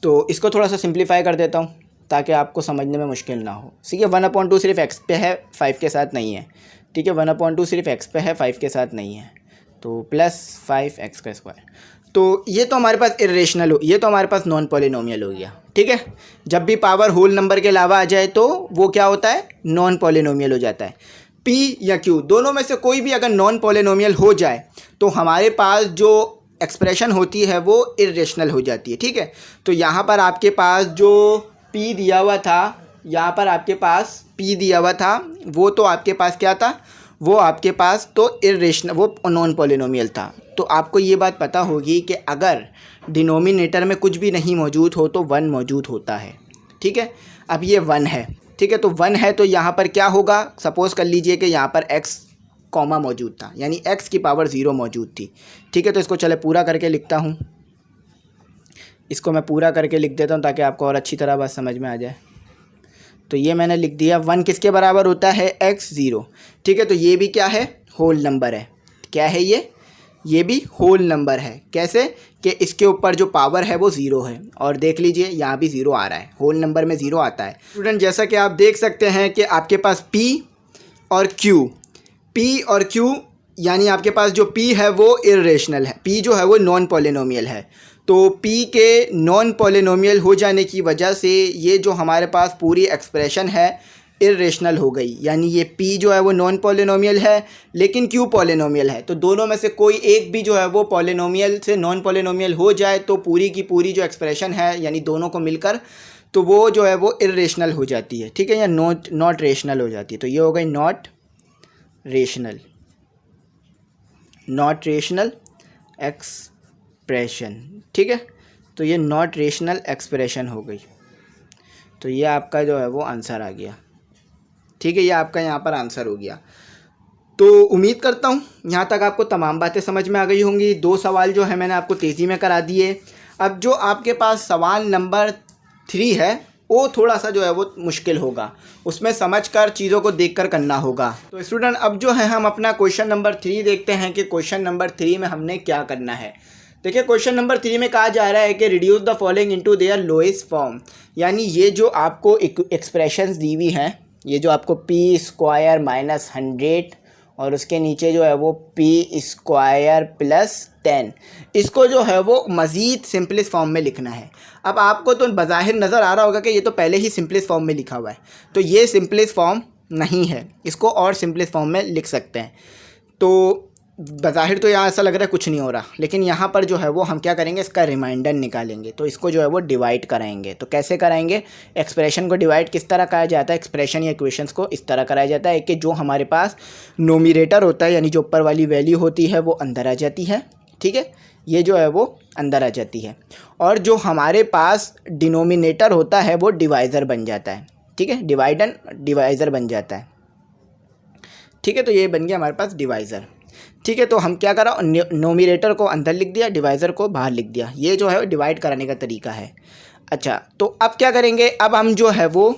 तो इसको थोड़ा सा सिंप्लीफाई कर देता हूँ ताकि आपको समझने में मुश्किल ना हो। ठीक है, 1/2 सिर्फ x पे है, 5 के साथ नहीं है। ठीक है, 1/2 सिर्फ x पे है, 5 के साथ नहीं है। तो +5x²। तो ये तो हमारे पास इर्रेशनल हो, ये तो हमारे पास नॉन पॉलिनोमियल हो गया। ठीक है, जब भी पावर होल नंबर के अलावा आ जाए तो वो क्या होता है, नॉन पॉलिनोमियल हो जाता है। P या Q दोनों में से कोई भी अगर नॉन पॉलिनोमियल हो जाए तो हमारे पास जो एक्सप्रेशन होती है वो इर्रेशनल हो जाती है। ठीक है, तो यहाँ पर आपके पास जो P दिया हुआ था, यहाँ पर आपके पास P दिया हुआ था, वो तो आपके पास क्या था, वो आपके पास तो इर्रेशनल, वो नॉन पॉलिनोमियल था। तो आपको ये बात पता होगी कि अगर डिनोमिनेटर में कुछ भी नहीं मौजूद हो तो 1 मौजूद होता है। ठीक है, अब ये 1 है। ठीक है, तो 1 है तो यहाँ पर क्या होगा, सपोज़ कर लीजिए कि यहाँ पर x कॉमा मौजूद था, यानी x की पावर 0 मौजूद थी। ठीक है, तो इसको चले पूरा करके लिखता हूँ। इसको मैं पूरा करके लिख देता हूँ ताकि आपको और अच्छी तरह बात समझ में आ जाए। तो ये मैंने लिख दिया, 1 किसके बराबर होता है, x 0। ठीक है, तो ये भी क्या है, होल नंबर है। क्या है ये, ये भी होल नंबर है। कैसे कि इसके ऊपर जो पावर है वो ज़ीरो है, और देख लीजिए यहाँ भी ज़ीरो आ रहा है, होल नंबर में ज़ीरो आता है। स्टूडेंट जैसा कि आप देख सकते हैं कि आपके पास P और Q यानी आपके पास जो P है वो इर्रेशनल है, P जो है वो नॉन पॉलिनोमियल है। तो P के नॉन पॉलिनोमियल हो जाने की वजह से ये जो हमारे पास पूरी एक्सप्रेशन है इर्रेशनल हो गई, यानी ये P जो है वो नॉन पॉलिनोमियल है लेकिन Q पॉलिनोमियल है। तो दोनों में से कोई एक भी जो है वो पॉलिनोमियल से नॉन पॉलिनोमियल हो जाए तो पूरी की पूरी जो एक्सप्रेशन है यानी दोनों को मिलकर तो वो जो है वो इर्रेशनल हो जाती है, ठीक है, या नॉट रेशनल हो जाती है। तो ये हो गई नॉट रेशनल एक्सप्रेशन, ठीक है। तो ये नॉट रेशनल एक्सप्रेशन हो गई। तो ये आपका जो है वो आंसर आ गया, ठीक है, ये आपका यहाँ पर आंसर हो गया। तो उम्मीद करता हूँ यहाँ तक आपको तमाम बातें समझ में आ गई होंगी। 2 सवाल जो है मैंने आपको तेज़ी में करा दिए। अब जो आपके पास सवाल नंबर 3 है वो थोड़ा सा जो है वो मुश्किल होगा, उसमें समझकर चीज़ों को देखकर करना होगा। तो स्टूडेंट अब जो है हम अपना क्वेश्चन नंबर 3 देखते हैं कि क्वेश्चन नंबर 3 में हमने क्या करना है। देखिए क्वेश्चन नंबर 3 में कहा जा रहा है कि reduce the following into their lowest form, यानी ये जो आपको एक्सप्रेशंस दी हुई हैं, ये जो आपको p² - 100 और उसके नीचे जो है वो p² + 10, इसको जो है वो मज़ीद सिंपलेस्ट फॉर्म में लिखना है। अब आपको तो बज़ाहिर नज़र आ रहा होगा कि ये तो पहले ही सिंपलेस्ट फॉर्म में लिखा हुआ है, तो ये सिंपलेस्ट फॉर्म नहीं है, इसको और सिंपलेस्ट फॉर्म में लिख सकते हैं। तो बज़ाहिर तो यहाँ ऐसा लग रहा है कुछ नहीं हो रहा, लेकिन यहाँ पर जो है वो हम क्या करेंगे, इसका रिमाइंडर निकालेंगे। तो इसको जो है वो डिवाइड कराएंगे। तो कैसे कराएंगे, एक्सप्रेशन को डिवाइड किस तरह करा जाता है, एक्सप्रेशन या इक्वेशंस को इस तरह कराया जाता है कि जो हमारे पास नोमिनेटर होता है यानी जो ऊपर वाली वैल्यू होती है वो अंदर आ जाती है, ठीक है, ये जो है वो अंदर आ जाती है, और जो हमारे पास डिनोमिनेटर होता है वो डिवाइज़र बन जाता है, ठीक है, डिवाइड एंड डिवाइज़र बन जाता है, ठीक है। तो ये बन गया हमारे पास डिवाइज़र, ठीक है। तो हम क्या करा, नोमिनेटर को अंदर लिख दिया, डिवाइज़र को बाहर लिख दिया, ये जो है डिवाइड कराने का तरीका है। अच्छा, तो अब क्या करेंगे, अब हम जो है वो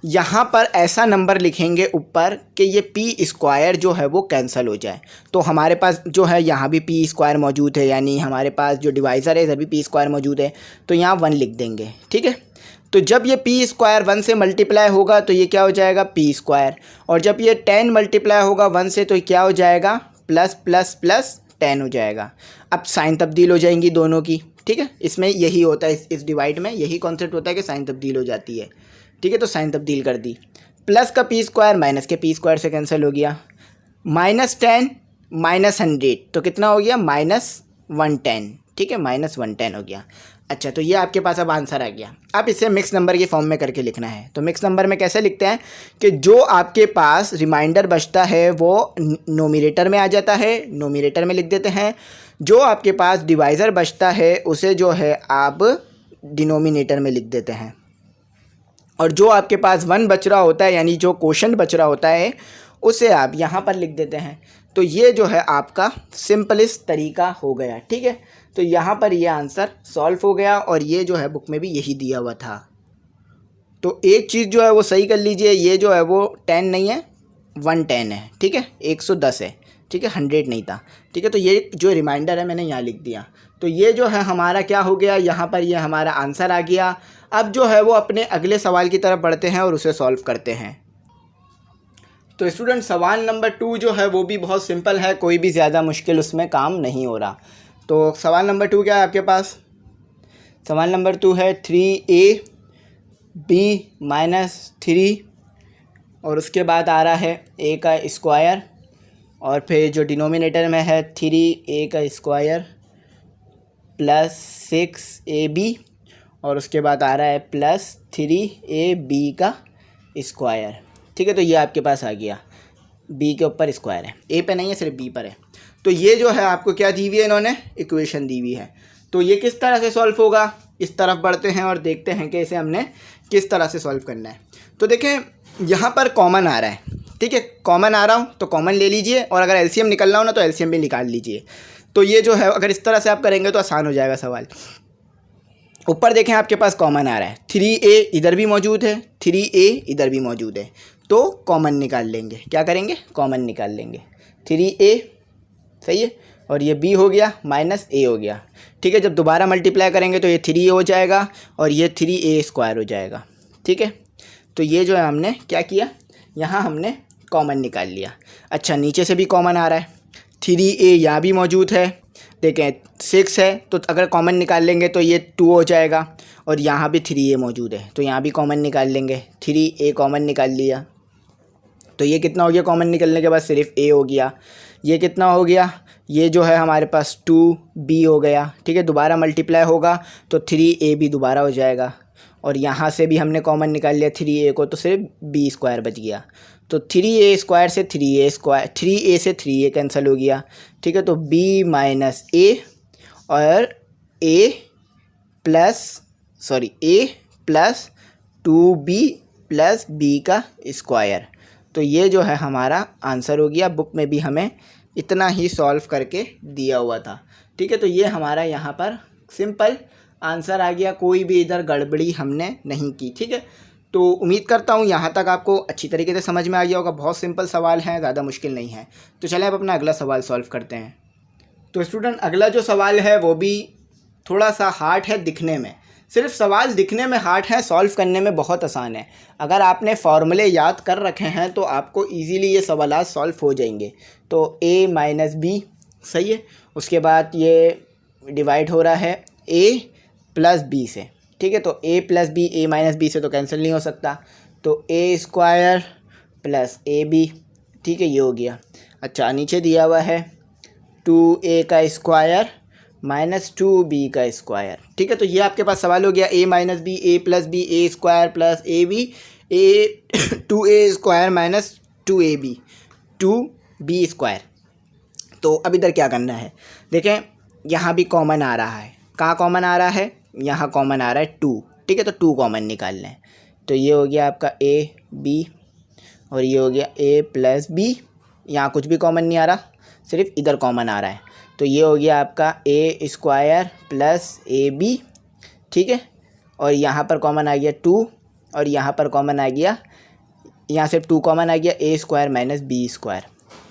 यहाँ पर ऐसा नंबर लिखेंगे ऊपर कि ये p² जो है वो कैंसिल हो जाए। तो हमारे पास जो है यहाँ भी p² मौजूद है, यानी हमारे पास जो डिवाइज़र है इधर भी p² मौजूद है, तो यहाँ 1 लिख देंगे, ठीक है। तो जब ये p² 1 से मल्टीप्लाई होगा तो ये क्या हो जाएगा, p², और जब ये 10 मल्टीप्लाई होगा 1 से तो क्या हो जाएगा, +++10 हो जाएगा। अब साइन तब्दील हो जाएंगी दोनों की, ठीक है। इसमें यही होता है, इस डिवाइड में यही कॉन्सेप्ट होता है कि साइन तब्दील हो जाती है, ठीक है। तो साइन तब्दील कर दी, प्लस का p² माइनस के p² से कैंसिल हो गया, -10 - 100 तो कितना हो गया, -110, ठीक है, -110 हो गया। अच्छा, तो ये आपके पास अब आंसर आ गया। अब इसे मिक्स नंबर के फॉर्म में करके लिखना है। तो मिक्स नंबर में कैसे लिखते हैं कि जो आपके पास रिमाइंडर बचता है वो नोमिनेटर में आ जाता है, नोमिनेटर में लिख देते हैं। जो आपके पास डिवाइज़र बचता है उसे जो है आप डिनोमिनेटर में लिख देते हैं, और जो आपके पास 1 बच रहा होता है यानी जो क्वोशंट बच रहा होता है उसे आप यहाँ पर लिख देते हैं। तो ये जो है आपका सिंपलेस्ट तरीका हो गया, ठीक है। तो यहाँ पर ये आंसर सॉल्व हो गया, और ये जो है बुक में भी यही दिया हुआ था। तो एक चीज़ जो है वो सही कर लीजिए, ये जो है वो 10 नहीं है, 110 है, ठीक है, 110 है, ठीक है, 100 नहीं था, ठीक है। तो ये जो रिमाइंडर है मैंने यहाँ लिख दिया। तो ये जो है हमारा क्या हो गया, यहाँ पर ये हमारा आंसर आ गया। अब जो है वो अपने अगले सवाल की तरफ बढ़ते हैं और उसे सॉल्व करते हैं। तो स्टूडेंट सवाल नंबर 2 जो है वो भी बहुत सिंपल है, कोई भी ज़्यादा मुश्किल उसमें काम नहीं हो रहा। तो सवाल नंबर 2 क्या है आपके पास, सवाल नंबर 2 है 3ab - 3, और उसके बाद आ रहा है a का स्क्वायर, और फिर जो डिनोमिनेटर में है 3a का स्क्वायर + 6ab, और उसके बाद आ रहा है +3ab का स्क्वायर, ठीक है। तो ये आपके पास आ गया, b के ऊपर स्क्वायर है, a पे नहीं है, सिर्फ b पर है। तो ये जो है आपको क्या दी हुई है, इन्होंने इक्वेशन दी हुई है। तो ये किस तरह से सॉल्व होगा, इस तरफ बढ़ते हैं और देखते हैं कि इसे हमने किस तरह से सॉल्व करना है। तो देखें यहाँ पर कॉमन आ रहा है, ठीक है, कॉमन आ रहा हूँ तो कॉमन ले लीजिए, और अगर एलसीएम निकलना हो ना तो एलसीएम भी निकाल लीजिए। तो ये जो है अगर इस तरह से आप करेंगे तो आसान हो जाएगा सवाल। ऊपर देखें आपके पास कॉमन आ रहा है, 3a इधर भी मौजूद है, 3a इधर भी मौजूद है, तो कॉमन निकाल लेंगे। क्या करेंगे, कॉमन निकाल लेंगे, 3a सही है, और ये b हो गया माइनस a हो गया। ठीक है, जब दोबारा मल्टीप्लाई करेंगे तो ये 3a हो जाएगा और ये 3a² हो जाएगा। ठीक है, तो ये जो है हमने क्या किया, यहाँ हमने कॉमन निकाल लिया। अच्छा, नीचे से भी कॉमन आ रहा है, 3a यहाँ भी मौजूद है, देखें 6 है तो अगर कॉमन निकाल लेंगे तो ये 2 हो जाएगा, और यहाँ भी 3a मौजूद है तो यहाँ भी कॉमन निकाल लेंगे, 3a कॉमन निकाल लिया तो ये कितना हो गया, कॉमन निकलने के बाद सिर्फ a हो गया। ये कितना हो गया, ये जो है हमारे पास 2b हो गया। ठीक है, दोबारा मल्टीप्लाई होगा तो 3a भी दोबारा हो जाएगा, और यहाँ से भी हमने कॉमन निकाल लिया 3a को तो सिर्फ b² बच गया। तो 3a² से 3a से 3a कैंसिल हो गया। ठीक है, तो b माइनस a और a plus 2b plus b का स्क्वायर। तो ये जो है हमारा आंसर हो गया। बुक में भी हमें इतना ही सॉल्व करके दिया हुआ था। ठीक है, तो ये हमारा यहाँ पर सिंपल आंसर आ गया, कोई भी इधर गड़बड़ी हमने नहीं की। ठीक है, तो उम्मीद करता हूँ यहाँ तक आपको अच्छी तरीके से समझ में आ गया होगा। बहुत सिंपल सवाल है, ज़्यादा मुश्किल नहीं है। तो चलें अब अपना अगला सवाल सॉल्व करते हैं। तो स्टूडेंट, अगला जो सवाल है वो भी थोड़ा सा हार्ड है दिखने में, सिर्फ सवाल दिखने में हार्ड है, सॉल्व करने में बहुत आसान है। अगर आपने फार्मूले याद कर रखे हैं तो आपको इजीली ये सवालात सॉल्व हो जाएंगे। तो a माइनस बी सही है, उसके बाद ये डिवाइड हो रहा है a प्लस बी से। ठीक है, तो a plus B, a minus B से तो कैंसिल नहीं हो सकता, तो a² प्लस ab। ठीक है, ये हो गया। अच्छा, नीचे दिया हुआ है 2a का स्क्वायर माइनस 2b का स्क्वायर। ठीक है, तो ये आपके पास सवाल हो गया a minus B, a plus B, a² plus ab, 2a² minus 2b²। तो अब इधर क्या करना है, देखें यहाँ भी कॉमन आ रहा है। कहाँ कॉमन आ रहा है, यहाँ कॉमन आ रहा है 2। ठीक है, तो 2 कॉमन निकाल लें। तो ये हो गया आपका a b और ये हो गया a प्लस b। यहाँ कुछ भी कॉमन नहीं आ रहा, सिर्फ इधर कॉमन आ रहा है। तो ये हो गया आपका a² प्लस ab। ठीक है, और यहाँ पर कॉमन आ गया 2 और यहाँ पर कॉमन आ गया, यहाँ से 2 कॉमन आ गया a² माइनस b²।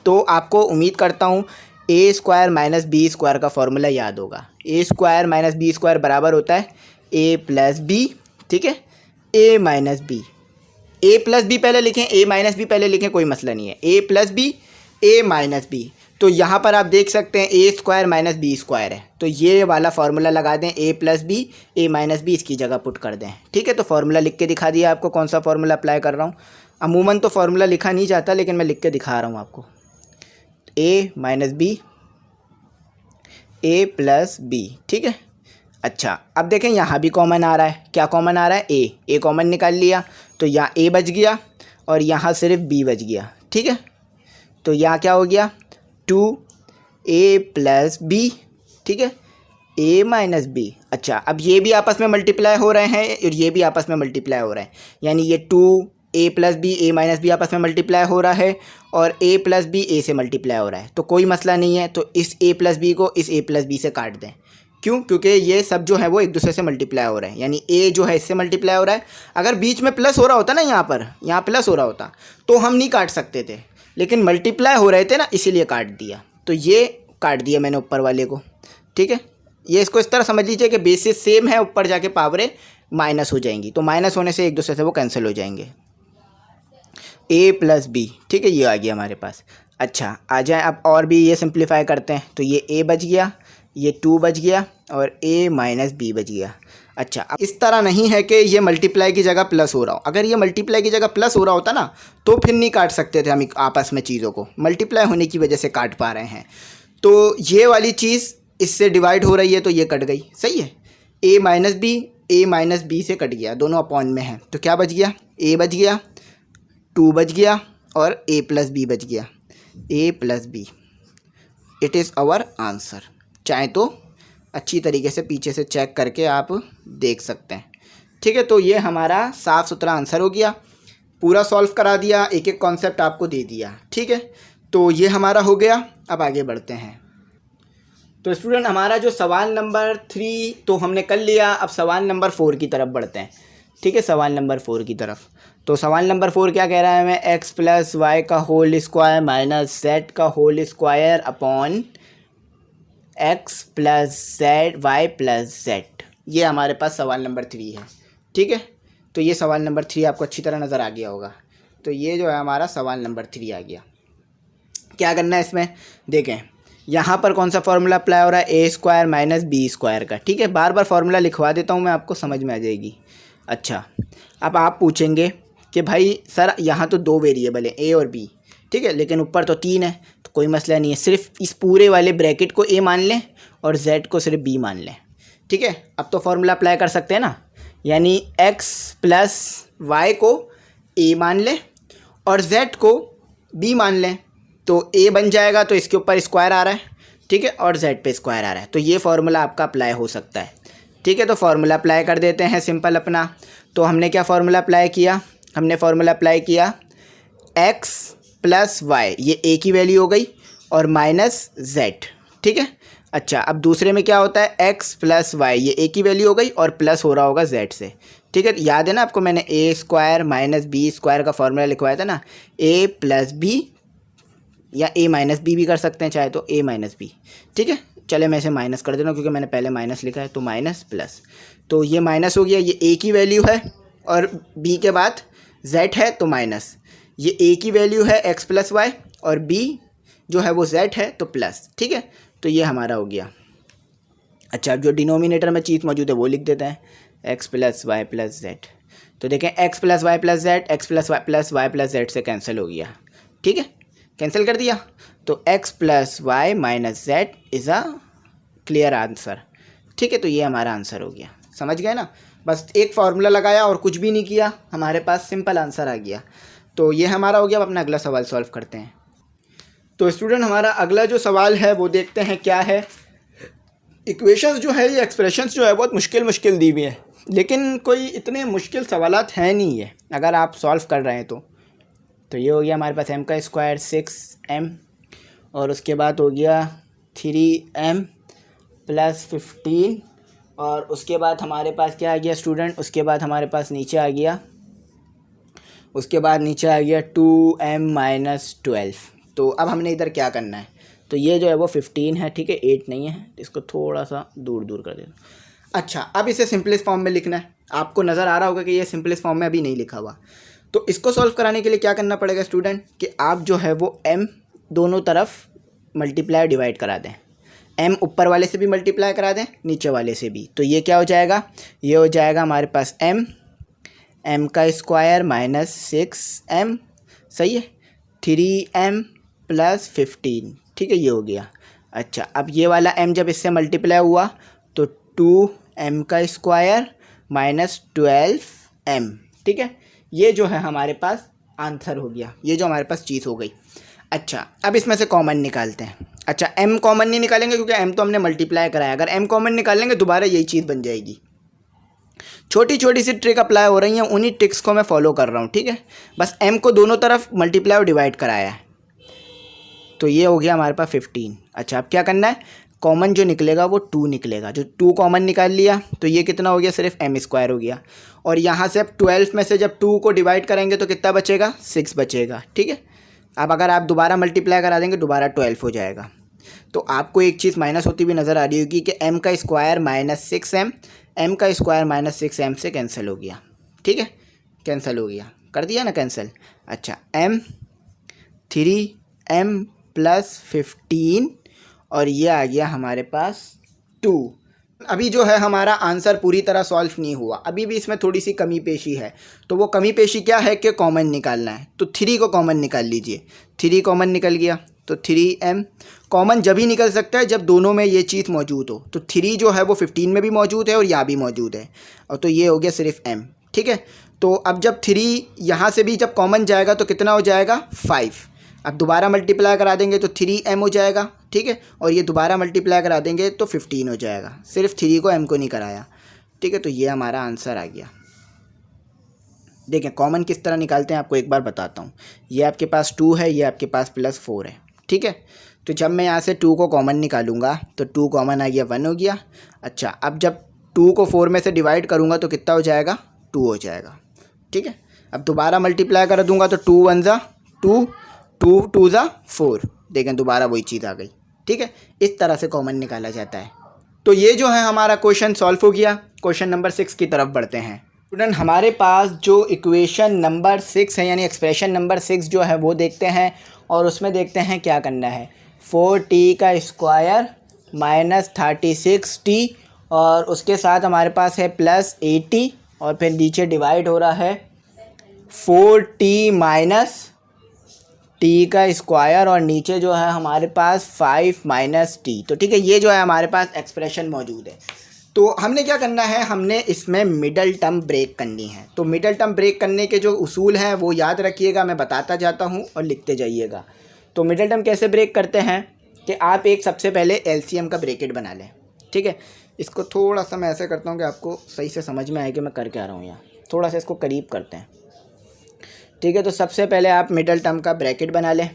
तो आपको उम्मीद करता हूँ a² माइनस b² का फॉर्मूला याद होगा। a² माइनस b² बराबर होता है a प्लस बी। ठीक है, a minus B, a plus B पहले लिखें, a माइनस बी पहले लिखें, कोई मसला नहीं है। a plus B, a minus B. तो यहाँ पर आप देख सकते हैं a² माइनस b² है, तो ये वाला फार्मूला लगा दें, a plus B, a minus B इसकी जगह पुट कर दें। ठीक है, तो फार्मूला लिख के दिखा दिया आपको, कौन सा फार्मूला अप्लाई कर रहा हूँ। अमूमन तो फार्मूला लिखा नहीं जाता, लेकिन मैं लिख के दिखा रहा हूँ आपको। a minus B, a plus B. ठीक है, अच्छा अब देखें यहाँ भी कॉमन आ रहा है। क्या कॉमन आ रहा है, a कॉमन निकाल लिया तो यहाँ a बच गया और यहाँ सिर्फ b बच गया। ठीक है, तो यहाँ क्या हो गया 2a प्लस बी। ठीक है, a माइनस बी। अच्छा, अब ये भी आपस में मल्टीप्लाई हो रहे हैं और ये भी आपस में मल्टीप्लाई हो रहे हैं, यानी ये 2a plus B, a minus B आपस में मल्टीप्लाई हो रहा है और a प्लस बी a से मल्टीप्लाई हो रहा है। तो कोई मसला नहीं है, तो इस a प्लस बी को इस a प्लस बी से काट दें। क्यों, क्योंकि ये सब जो है वो एक दूसरे से मल्टीप्लाई हो रहे हैं, यानी a जो है इससे मल्टीप्लाई हो रहा है। अगर बीच में प्लस हो रहा होता ना, यहाँ प्लस हो रहा होता तो हम नहीं काट सकते थे, लेकिन मल्टीप्लाई हो रहे थे ना, इसीलिए काट दिया। तो ये काट दिया मैंने ऊपर वाले को। ठीक है, ये इसको इस तरह समझ लीजिए कि बेसिस सेम है, ऊपर जाके पावरें माइनस हो जाएंगी, तो माइनस होने से एक दूसरे से वो कैंसिल हो जाएंगे। a plus B. ठीक है, ये आ गया हमारे पास। अच्छा, आ जाए अब और भी ये सिंप्लीफाई करते हैं। तो ये a बच गया, ये 2 बच गया और a माइनस बी बच गया। अच्छा, अब इस तरह नहीं है कि ये मल्टीप्लाई की जगह प्लस हो रहा हो। अगर ये मल्टीप्लाई की जगह प्लस हो रहा होता ना तो फिर नहीं काट सकते थे हम आपस में चीज़ों को, मल्टीप्लाई होने की वजह से काट पा रहे हैं। तो ये वाली चीज़ इससे डिवाइड हो रही है तो ये कट गई। सही है, a माइनस बी से कट गया, दोनों अपॉन में है, तो क्या बच गया, a बच गया, 2 बच गया और a प्लस बी बच गया, a plus B. It is our answer. चाहे तो अच्छी तरीके से पीछे से चेक करके आप देख सकते हैं। ठीक है, तो ये हमारा साफ़ सुथरा आंसर हो गया, पूरा सॉल्व करा दिया, एक एक कॉन्सेप्ट आपको दे दिया। ठीक है, तो ये हमारा हो गया। अब आगे बढ़ते हैं। तो स्टूडेंट, हमारा जो सवाल नंबर 3 तो हमने कर लिया, अब सवाल नंबर 4 की तरफ बढ़ते हैं। ठीक है, सवाल नंबर 4 की तरफ। तो सवाल नंबर 4 क्या कह रहा है हमें, x प्लस वाई का होल स्क्वायर माइनस z का whole square upon X plus Z Y plus Z. ये हमारे पास सवाल नंबर 3 है। ठीक है, तो ये सवाल नंबर 3 आपको अच्छी तरह नज़र आ गया होगा। तो ये जो है हमारा सवाल नंबर 3 आ गया। क्या करना है इसमें, देखें यहाँ पर कौन सा फॉर्मूला अप्लाई हो रहा है, ए स्क्वायर माइनस बी स्क्वायर का। ठीक है, बार बार फॉर्मूला लिखवा देता हूँ मैं, आपको समझ में आ जाएगी। अच्छा, अब आप पूछेंगे कि भाई सर यहाँ तो 2 वेरिएबल है ए और बी, ठीक है, लेकिन ऊपर तो 3 है। तो कोई मसला नहीं है, सिर्फ इस पूरे वाले ब्रैकेट को ए मान लें और जेड को सिर्फ बी मान लें। ठीक है, अब तो फॉर्मूला अप्लाई कर सकते हैं ना, यानी एक्स प्लस वाई को ए मान लें और जेड को बी मान लें। तो ए बन जाएगा, तो इसके ऊपर स्क्वायर आ रहा है, ठीक है, और जेड पे स्क्वायर आ रहा है, तो ये फार्मूला आपका अप्लाई हो सकता है। ठीक है, तो फार्मूला अप्लाई कर देते हैं सिंपल अपना। तो हमने क्या फार्मूला अप्लाई किया, हमने फार्मूला अप्लाई किया एक्स प्लस वाई, ये ए की वैल्यू हो गई, और माइनस जेड। ठीक है, अच्छा अब दूसरे में क्या होता है, एक्स प्लस वाई, ये ए की वैल्यू हो गई और प्लस हो रहा होगा जेड से। ठीक है, याद है ना आपको, मैंने ए स्क्वायर माइनस बी स्क्वायर का फार्मूला लिखवाया था ना, ए प्लस बी या ए माइनस बी भी कर सकते हैं चाहे तो, ए माइनस बी। ठीक है, चले मैं इसे माइनस कर देता हूँ क्योंकि मैंने पहले माइनस लिखा है, तो माइनस प्लस, तो ये माइनस हो गया, ये ए की वैल्यू है और बी के बाद जेड है तो माइनस, ये ए की वैल्यू है एक्स प्लस वाई और बी जो है वो जेड है तो प्लस। ठीक है, तो ये हमारा हो गया। अच्छा, अब जो डिनोमिनेटर में चीज़ मौजूद है वो लिख देते हैं, X plus Y plus Z. तो देखें X plus Y plus Z, X plus Y plus Z से कैंसिल हो गया। ठीक है, कैंसिल कर दिया, तो X plus Y minus Z is a clear answer. ठीक है, तो ये हमारा आंसर हो गया, समझ गए ना, बस एक फार्मूला लगाया और कुछ भी नहीं किया, हमारे पास सिंपल आंसर आ गया। तो ये हमारा हो गया। अब अपना अगला सवाल सॉल्व करते हैं। तो स्टूडेंट हमारा अगला जो सवाल है वो देखते हैं क्या है। इक्वेशंस जो है, ये एक्सप्रेशंस जो है बहुत मुश्किल दी हुई है, लेकिन कोई इतने मुश्किल सवालात हैं नहीं है अगर आप सॉल्व कर रहे हैं तो ये हो गया हमारे पास m का स्क्वायर 6m, और उसके बाद हो गया 3m प्लस 15, और उसके बाद हमारे पास क्या आ गया स्टूडेंट, उसके बाद हमारे पास नीचे आ गया, उसके बाद नीचे आ गया 2m माइनस 12। तो अब हमने इधर क्या करना है, तो ये जो है वो 15 है, ठीक है, 8 नहीं है, इसको थोड़ा सा दूर कर देना। अच्छा, अब इसे सिंपलेस्ट फॉर्म में लिखना है। आपको नज़र आ रहा होगा कि ये सिंपलेस्ट फॉर्म में अभी नहीं लिखा हुआ। तो इसको सॉल्व कराने के लिए क्या करना पड़ेगा स्टूडेंट, कि आप जो है वो m दोनों तरफ मल्टीप्लाई डिवाइड करा दें, m ऊपर वाले से भी मल्टीप्लाई करा दें, नीचे वाले से भी। तो ये क्या हो जाएगा, ये हो जाएगा हमारे पास m का स्क्वायर माइनस 6m, सही है, 3m प्लस 15। ठीक है, ये हो गया। अच्छा, अब ये वाला m जब इससे मल्टीप्लाई हुआ तो 2m का स्क्वायर माइनस 12m। ठीक है, ये जो है हमारे पास आंसर हो गया, ये जो हमारे पास चीज़ हो गई। अच्छा, अब इसमें से कॉमन निकालते हैं। अच्छा, m कॉमन नहीं निकालेंगे क्योंकि m तो हमने मल्टीप्लाई कराया, अगर m कॉमन निकालेंगे दोबारा यही चीज़ बन जाएगी। छोटी छोटी सी ट्रिक अप्लाई हो रही हैं, उन्हीं ट्रिक्स को मैं फॉलो कर रहा हूँ। ठीक है, बस m को दोनों तरफ मल्टीप्लाई और डिवाइड कराया है, तो ये हो गया हमारे पास 15। अच्छा, अब क्या करना है, कॉमन जो निकलेगा वो 2 निकलेगा, जो 2 कॉमन निकाल लिया तो ये कितना हो गया, सिर्फ m स्क्वायर हो गया, और यहाँ से अब 12 में से जब 2 को डिवाइड करेंगे तो कितना बचेगा, 6 बचेगा। ठीक है, अब अगर आप दोबारा मल्टीप्लाई करा देंगे दोबारा 12 हो जाएगा। तो आपको एक चीज़ माइनस होती हुई नज़र आ रही होगी कि m का स्क्वायर माइनस 6m, m का स्क्वायर माइनस 6m से कैंसिल हो गया। ठीक है, कैंसिल हो गया, कर दिया ना कैंसिल। अच्छा, m 3m प्लस 15, और ये आ गया हमारे पास 2। अभी जो है हमारा आंसर पूरी तरह सॉल्व नहीं हुआ, अभी भी इसमें थोड़ी सी कमी पेशी है। तो वो कमी पेशी क्या है कि कॉमन निकालना है, तो 3 को कॉमन निकाल लीजिए। 3 कॉमन निकल गया, तो 3m कॉमन जब ही निकल सकता है जब दोनों में ये चीज़ मौजूद हो। तो 3 जो है वो 15 में भी मौजूद है और यहाँ भी मौजूद है, और तो ये हो गया सिर्फ m। ठीक है, तो अब जब 3 यहाँ से भी जब कॉमन जाएगा तो कितना हो जाएगा, 5। अब दोबारा मल्टीप्लाई करा देंगे तो 3m हो जाएगा। ठीक है, और ये दोबारा मल्टीप्लाई करा देंगे तो 15 हो जाएगा, सिर्फ 3 को m को नहीं कराया। ठीक है, तो ये हमारा आंसर आ गया। देखें कॉमन किस तरह निकालते हैं आपको एक बार बताता हूँ। ये आपके पास 2 है, ये आपके पास प्लस 4 है। ठीक है, तो जब मैं यहाँ से 2 को कॉमन निकालूंगा तो 2 कॉमन आ गया, 1 हो गया। अच्छा, अब जब 2 को 4 में से डिवाइड करूँगा तो कितना हो जाएगा, 2 हो जाएगा। ठीक है, अब दोबारा मल्टीप्लाई कर दूँगा तो 2 1 ज़ा 2, 2 2 ज़ा 4, देखें दोबारा वही चीज़ आ गई। ठीक है, इस तरह से कॉमन निकाला जाता है। तो ये जो है हमारा क्वेश्चन सॉल्व हो गया। क्वेश्चन नंबर 6 की तरफ बढ़ते हैं। स्टूडेंट, हमारे पास जो इक्वेशन नंबर 6 है यानी एक्सप्रेशन नंबर 6 जो है वो देखते हैं और उसमें देखते हैं क्या करना है। 4t का स्क्वायर माइनस 36t और उसके साथ हमारे पास है प्लस 80 और फिर नीचे डिवाइड हो रहा है 4t माइनस टी का स्क्वायर और नीचे जो है हमारे पास 5 माइनस टी। तो ठीक है, ये जो है हमारे पास एक्सप्रेशन मौजूद है। तो हमने क्या करना है, हमने इसमें मिडल टर्म ब्रेक करनी है। तो मिडल टर्म ब्रेक करने के जो उसूल हैं वो याद रखिएगा, मैं बताता जाता हूँ और लिखते जाइएगा। तो मिडल टर्म कैसे ब्रेक करते हैं कि आप एक सबसे पहले एलसीएम का ब्रैकेट बना लें। ठीक है, इसको थोड़ा सा मैं ऐसे करता हूँ कि आपको सही से समझ में आए कि मैं कर क्या रहा हूँ। यहाँ थोड़ा सा इसको करीब करते हैं। ठीक है, तो सबसे पहले आप मिडल टर्म का ब्रैकेट बना लें।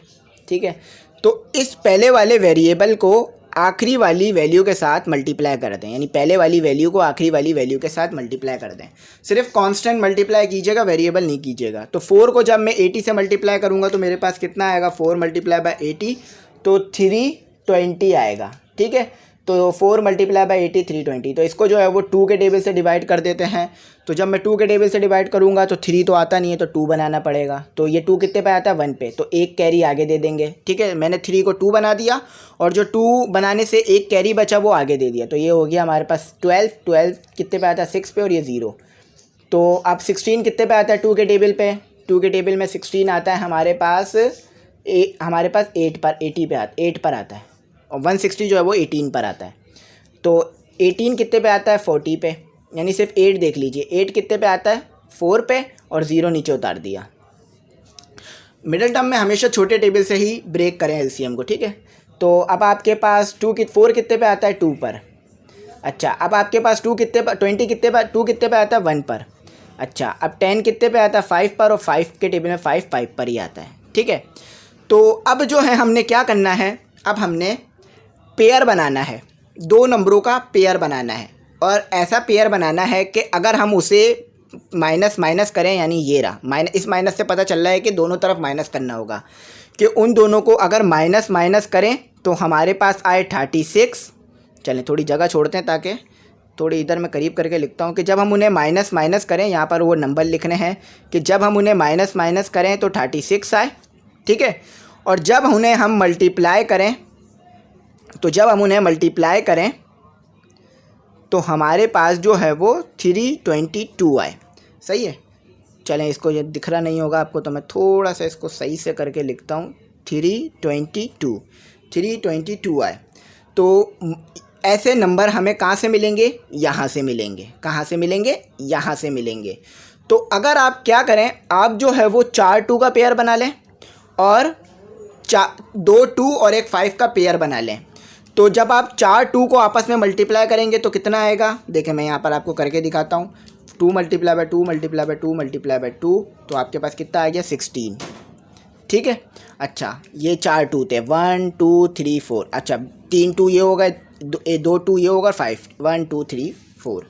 ठीक है, तो इस पहले वाले वेरिएबल को आखिरी वाली वैल्यू के साथ मल्टीप्लाई कर दें, यानी पहले वाली वैल्यू को आखिरी वाली वैल्यू के साथ मल्टीप्लाई कर दें। सिर्फ कांस्टेंट मल्टीप्लाई कीजिएगा, वेरिएबल नहीं कीजिएगा। तो 4 को जब मैं 80 से मल्टीप्लाई करूँगा तो मेरे पास कितना आएगा, 4 मल्टीप्लाई बाई 80 तो 320 आएगा। ठीक है, तो 4 मल्टीप्लाई बाई 80 320। तो इसको जो है वो 2 के टेबल से डिवाइड कर देते हैं। तो जब मैं 2 के टेबल से डिवाइड करूँगा तो 3 तो आता नहीं है, तो 2 बनाना पड़ेगा। तो ये 2 कितने पे आता है, 1 पे, तो एक कैरी आगे दे देंगे। ठीक है, मैंने 3 को 2 बना दिया और जो 2 बनाने से एक कैरी बचा वो आगे दे दिया। तो ये हो गया हमारे पास 12 कितने पे आता है, 6 पे और ये 0। तो अब 16 कितने पे आता है 2 के टेबल पे, 2 के टेबल में 16 आता है हमारे पास 8 पर 8 पर आता है और 160 जो है वो 18 पर आता है। तो 18 कितने पे आता है, 40 पे, यानी सिर्फ 8 देख लीजिए। 8 कितने पे आता है, 4 पे और 0 नीचे उतार दिया। मिडिल टर्म में हमेशा छोटे टेबल से ही ब्रेक करें एलसीएम को। ठीक है, तो अब आपके पास 4 कितने पे आता है, 2 पर। अच्छा, अब आपके पास 2 कितने पर, 20 कितने पर, 2 कितने पे आता है, 1 पर। अच्छा, अब 10 कितने पे आता है, 5 पर, और 5 के टेबल में 5 पर ही आता है। ठीक है, तो अब जो है हमने क्या करना है, अब हमने पेयर बनाना है, 2 नंबरों का पेयर बनाना है। और ऐसा पेयर बनाना है कि अगर हम उसे माइनस करें, यानी ये रहा इस माइनस से पता चल रहा है कि दोनों तरफ माइनस करना होगा, कि उन दोनों को अगर माइनस करें तो हमारे पास आए 36। चलें थोड़ी जगह छोड़ते हैं ताकि थोड़ी इधर मैं करीब करके लिखता हूँ कि जब हम उन्हें माइनस करें, यहाँ पर वो नंबर लिखने हैं कि जब हम उन्हें माइनस करें तो 36 आए। ठीक है, और जब उन्हें हम मल्टीप्लाई करें तो हमारे पास जो है वो 322 आए। सही है, चलें इसको, ये दिख रहा नहीं होगा आपको तो मैं थोड़ा सा इसको सही से करके लिखता हूँ। 322 आए। तो ऐसे नंबर हमें कहाँ से मिलेंगे, यहाँ से मिलेंगे। कहाँ से मिलेंगे, यहाँ से मिलेंगे। तो अगर आप क्या करें, आप जो है वो 4 2 का पेयर बना लें और 2 2 और एक 5 का पेयर बना लें। तो जब आप 4 2 को आपस में मल्टीप्लाई करेंगे तो कितना आएगा, देखिए मैं यहाँ पर आपको करके दिखाता हूँ। 2 multiply by 2 multiply by 2 multiply by 2, तो आपके पास कितना आ गया, 16। ठीक है, अच्छा ये 4 2 थे, 1 2 3 4। अच्छा 3 2 ये होगा, 2 2 ये होगा, 5 1 2 3 4।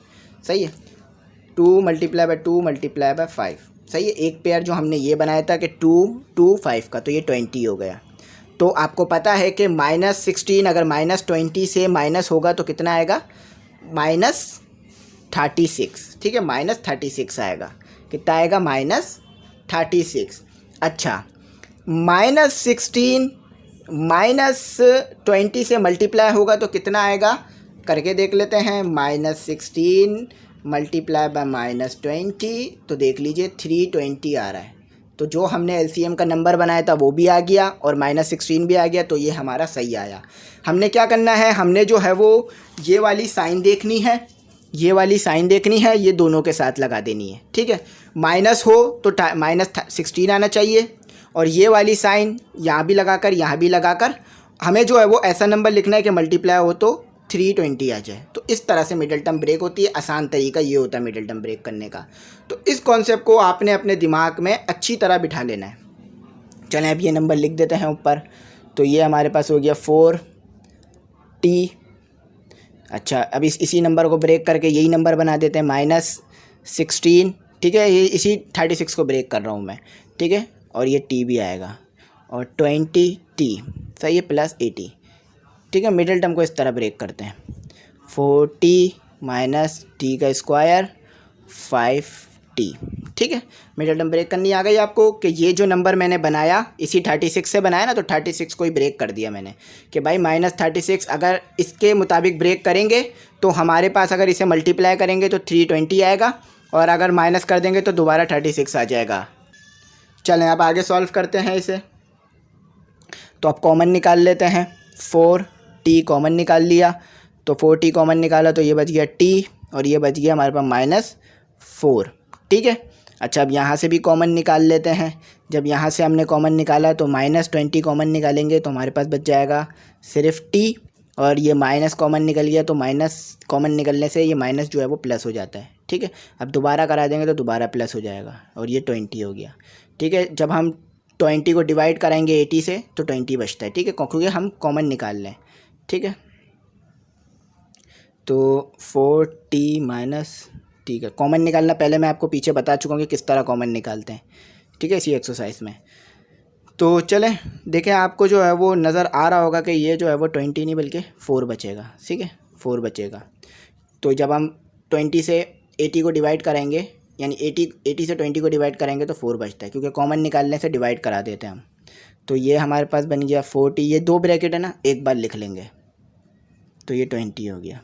सही है, 2 मल्टीप्लाई बाई 2 मल्टीप्लाई बाई 5। सही है, एक पेयर जो हमने ये बनाया था कि 2 2 5 का, तो ये 20 हो गया। तो आपको पता है कि -16 अगर -20 से माइनस होगा तो कितना आएगा, -36। ठीक है, -36 आएगा। कितना आएगा, -36। अच्छा, -16 -20 से मल्टीप्लाई होगा तो कितना आएगा, करके देख लेते हैं। -16 मल्टीप्लाई बाय -20, तो देख लीजिए 320 आ रहा है। तो जो हमने एलसीएम का नंबर बनाया था वो भी आ गया और -16 भी आ गया, तो ये हमारा सही आया। हमने क्या करना है, हमने जो है वो ये वाली साइन देखनी है, ये वाली साइन देखनी है, ये दोनों के साथ लगा देनी है। ठीक है, माइनस हो तो -16 आना चाहिए और ये वाली साइन यहाँ भी लगाकर यहाँ भी लगाकर हमें जो है वो ऐसा नंबर लिखना है कि मल्टीप्लाई हो तो 320 आ जाए। तो इस तरह से मिडिल टर्म ब्रेक होती है। आसान तरीका ये होता है मिडिल टर्म ब्रेक करने का। तो इस कॉन्सेप्ट को आपने अपने दिमाग में अच्छी तरह बिठा लेना है। चलें अब ये नंबर लिख देते हैं ऊपर। तो ये हमारे पास हो गया 4t। अच्छा, अब इसी नंबर को ब्रेक करके यही नंबर बना देते हैं -16। ठीक है, ये इसी 36 को ब्रेक कर रहा हूँ मैं। ठीक है, और ये t भी आएगा और 20t। सही है, +80। ठीक है, मिडिल टर्म को इस तरह ब्रेक करते हैं, 4t माइनस टी का स्क्वायर 5t। ठीक है, मिडिल टर्म ब्रेक करनी आ गई आपको कि ये जो नंबर मैंने बनाया इसी 36 से बनाया ना, तो 36 को ही ब्रेक कर दिया मैंने कि भाई -36 अगर इसके मुताबिक ब्रेक करेंगे तो हमारे पास अगर इसे मल्टीप्लाई करेंगे तो 320 आएगा, और अगर माइनस कर देंगे तो दोबारा 36 आ जाएगा। चलें अब आगे सॉल्व करते हैं इसे। तो अब कॉमन निकाल लेते हैं, 4t कॉमन निकाल लिया, तो 4t कॉमन निकाला तो ये बच गया t और ये बच गया हमारे पास -4। ठीक है, अच्छा अब यहाँ से भी कॉमन निकाल लेते हैं। जब यहाँ से हमने कॉमन निकाला तो -20 कॉमन निकालेंगे तो हमारे पास बच जाएगा सिर्फ t, और ये माइनस कॉमन निकल गया तो माइनस कॉमन निकलने से ये माइनस जो है वो प्लस हो जाता है। ठीक है, अब दोबारा करा देंगे तो दोबारा प्लस हो जाएगा और ये 20 हो गया। ठीक है, जब हम 20 को डिवाइड कराएंगे 80 से तो 20 बचता है। ठीक है, क्योंकि हम कॉमन निकाल लें। ठीक है, तो 4t माइनस, ठीक है, कॉमन निकालना पहले मैं आपको पीछे बता चुका हूँ कि किस तरह कॉमन निकालते हैं। ठीक है, इसी एक्सरसाइज में। तो चलें देखें, आपको जो है वो नज़र आ रहा होगा कि ये जो है वो 20 नहीं बल्कि 4 बचेगा। ठीक है, 4 बचेगा। तो जब हम 20 से 80 को डिवाइड करेंगे, यानी 80 से 20 को डिवाइड करेंगे तो 4 बचता है, क्योंकि कॉमन निकालने से डिवाइड करा देते हैं हम। तो ये हमारे पास बन गया 4t, ये 2 ब्रैकेट है ना, एक बार लिख लेंगे तो ये 20 हो गया,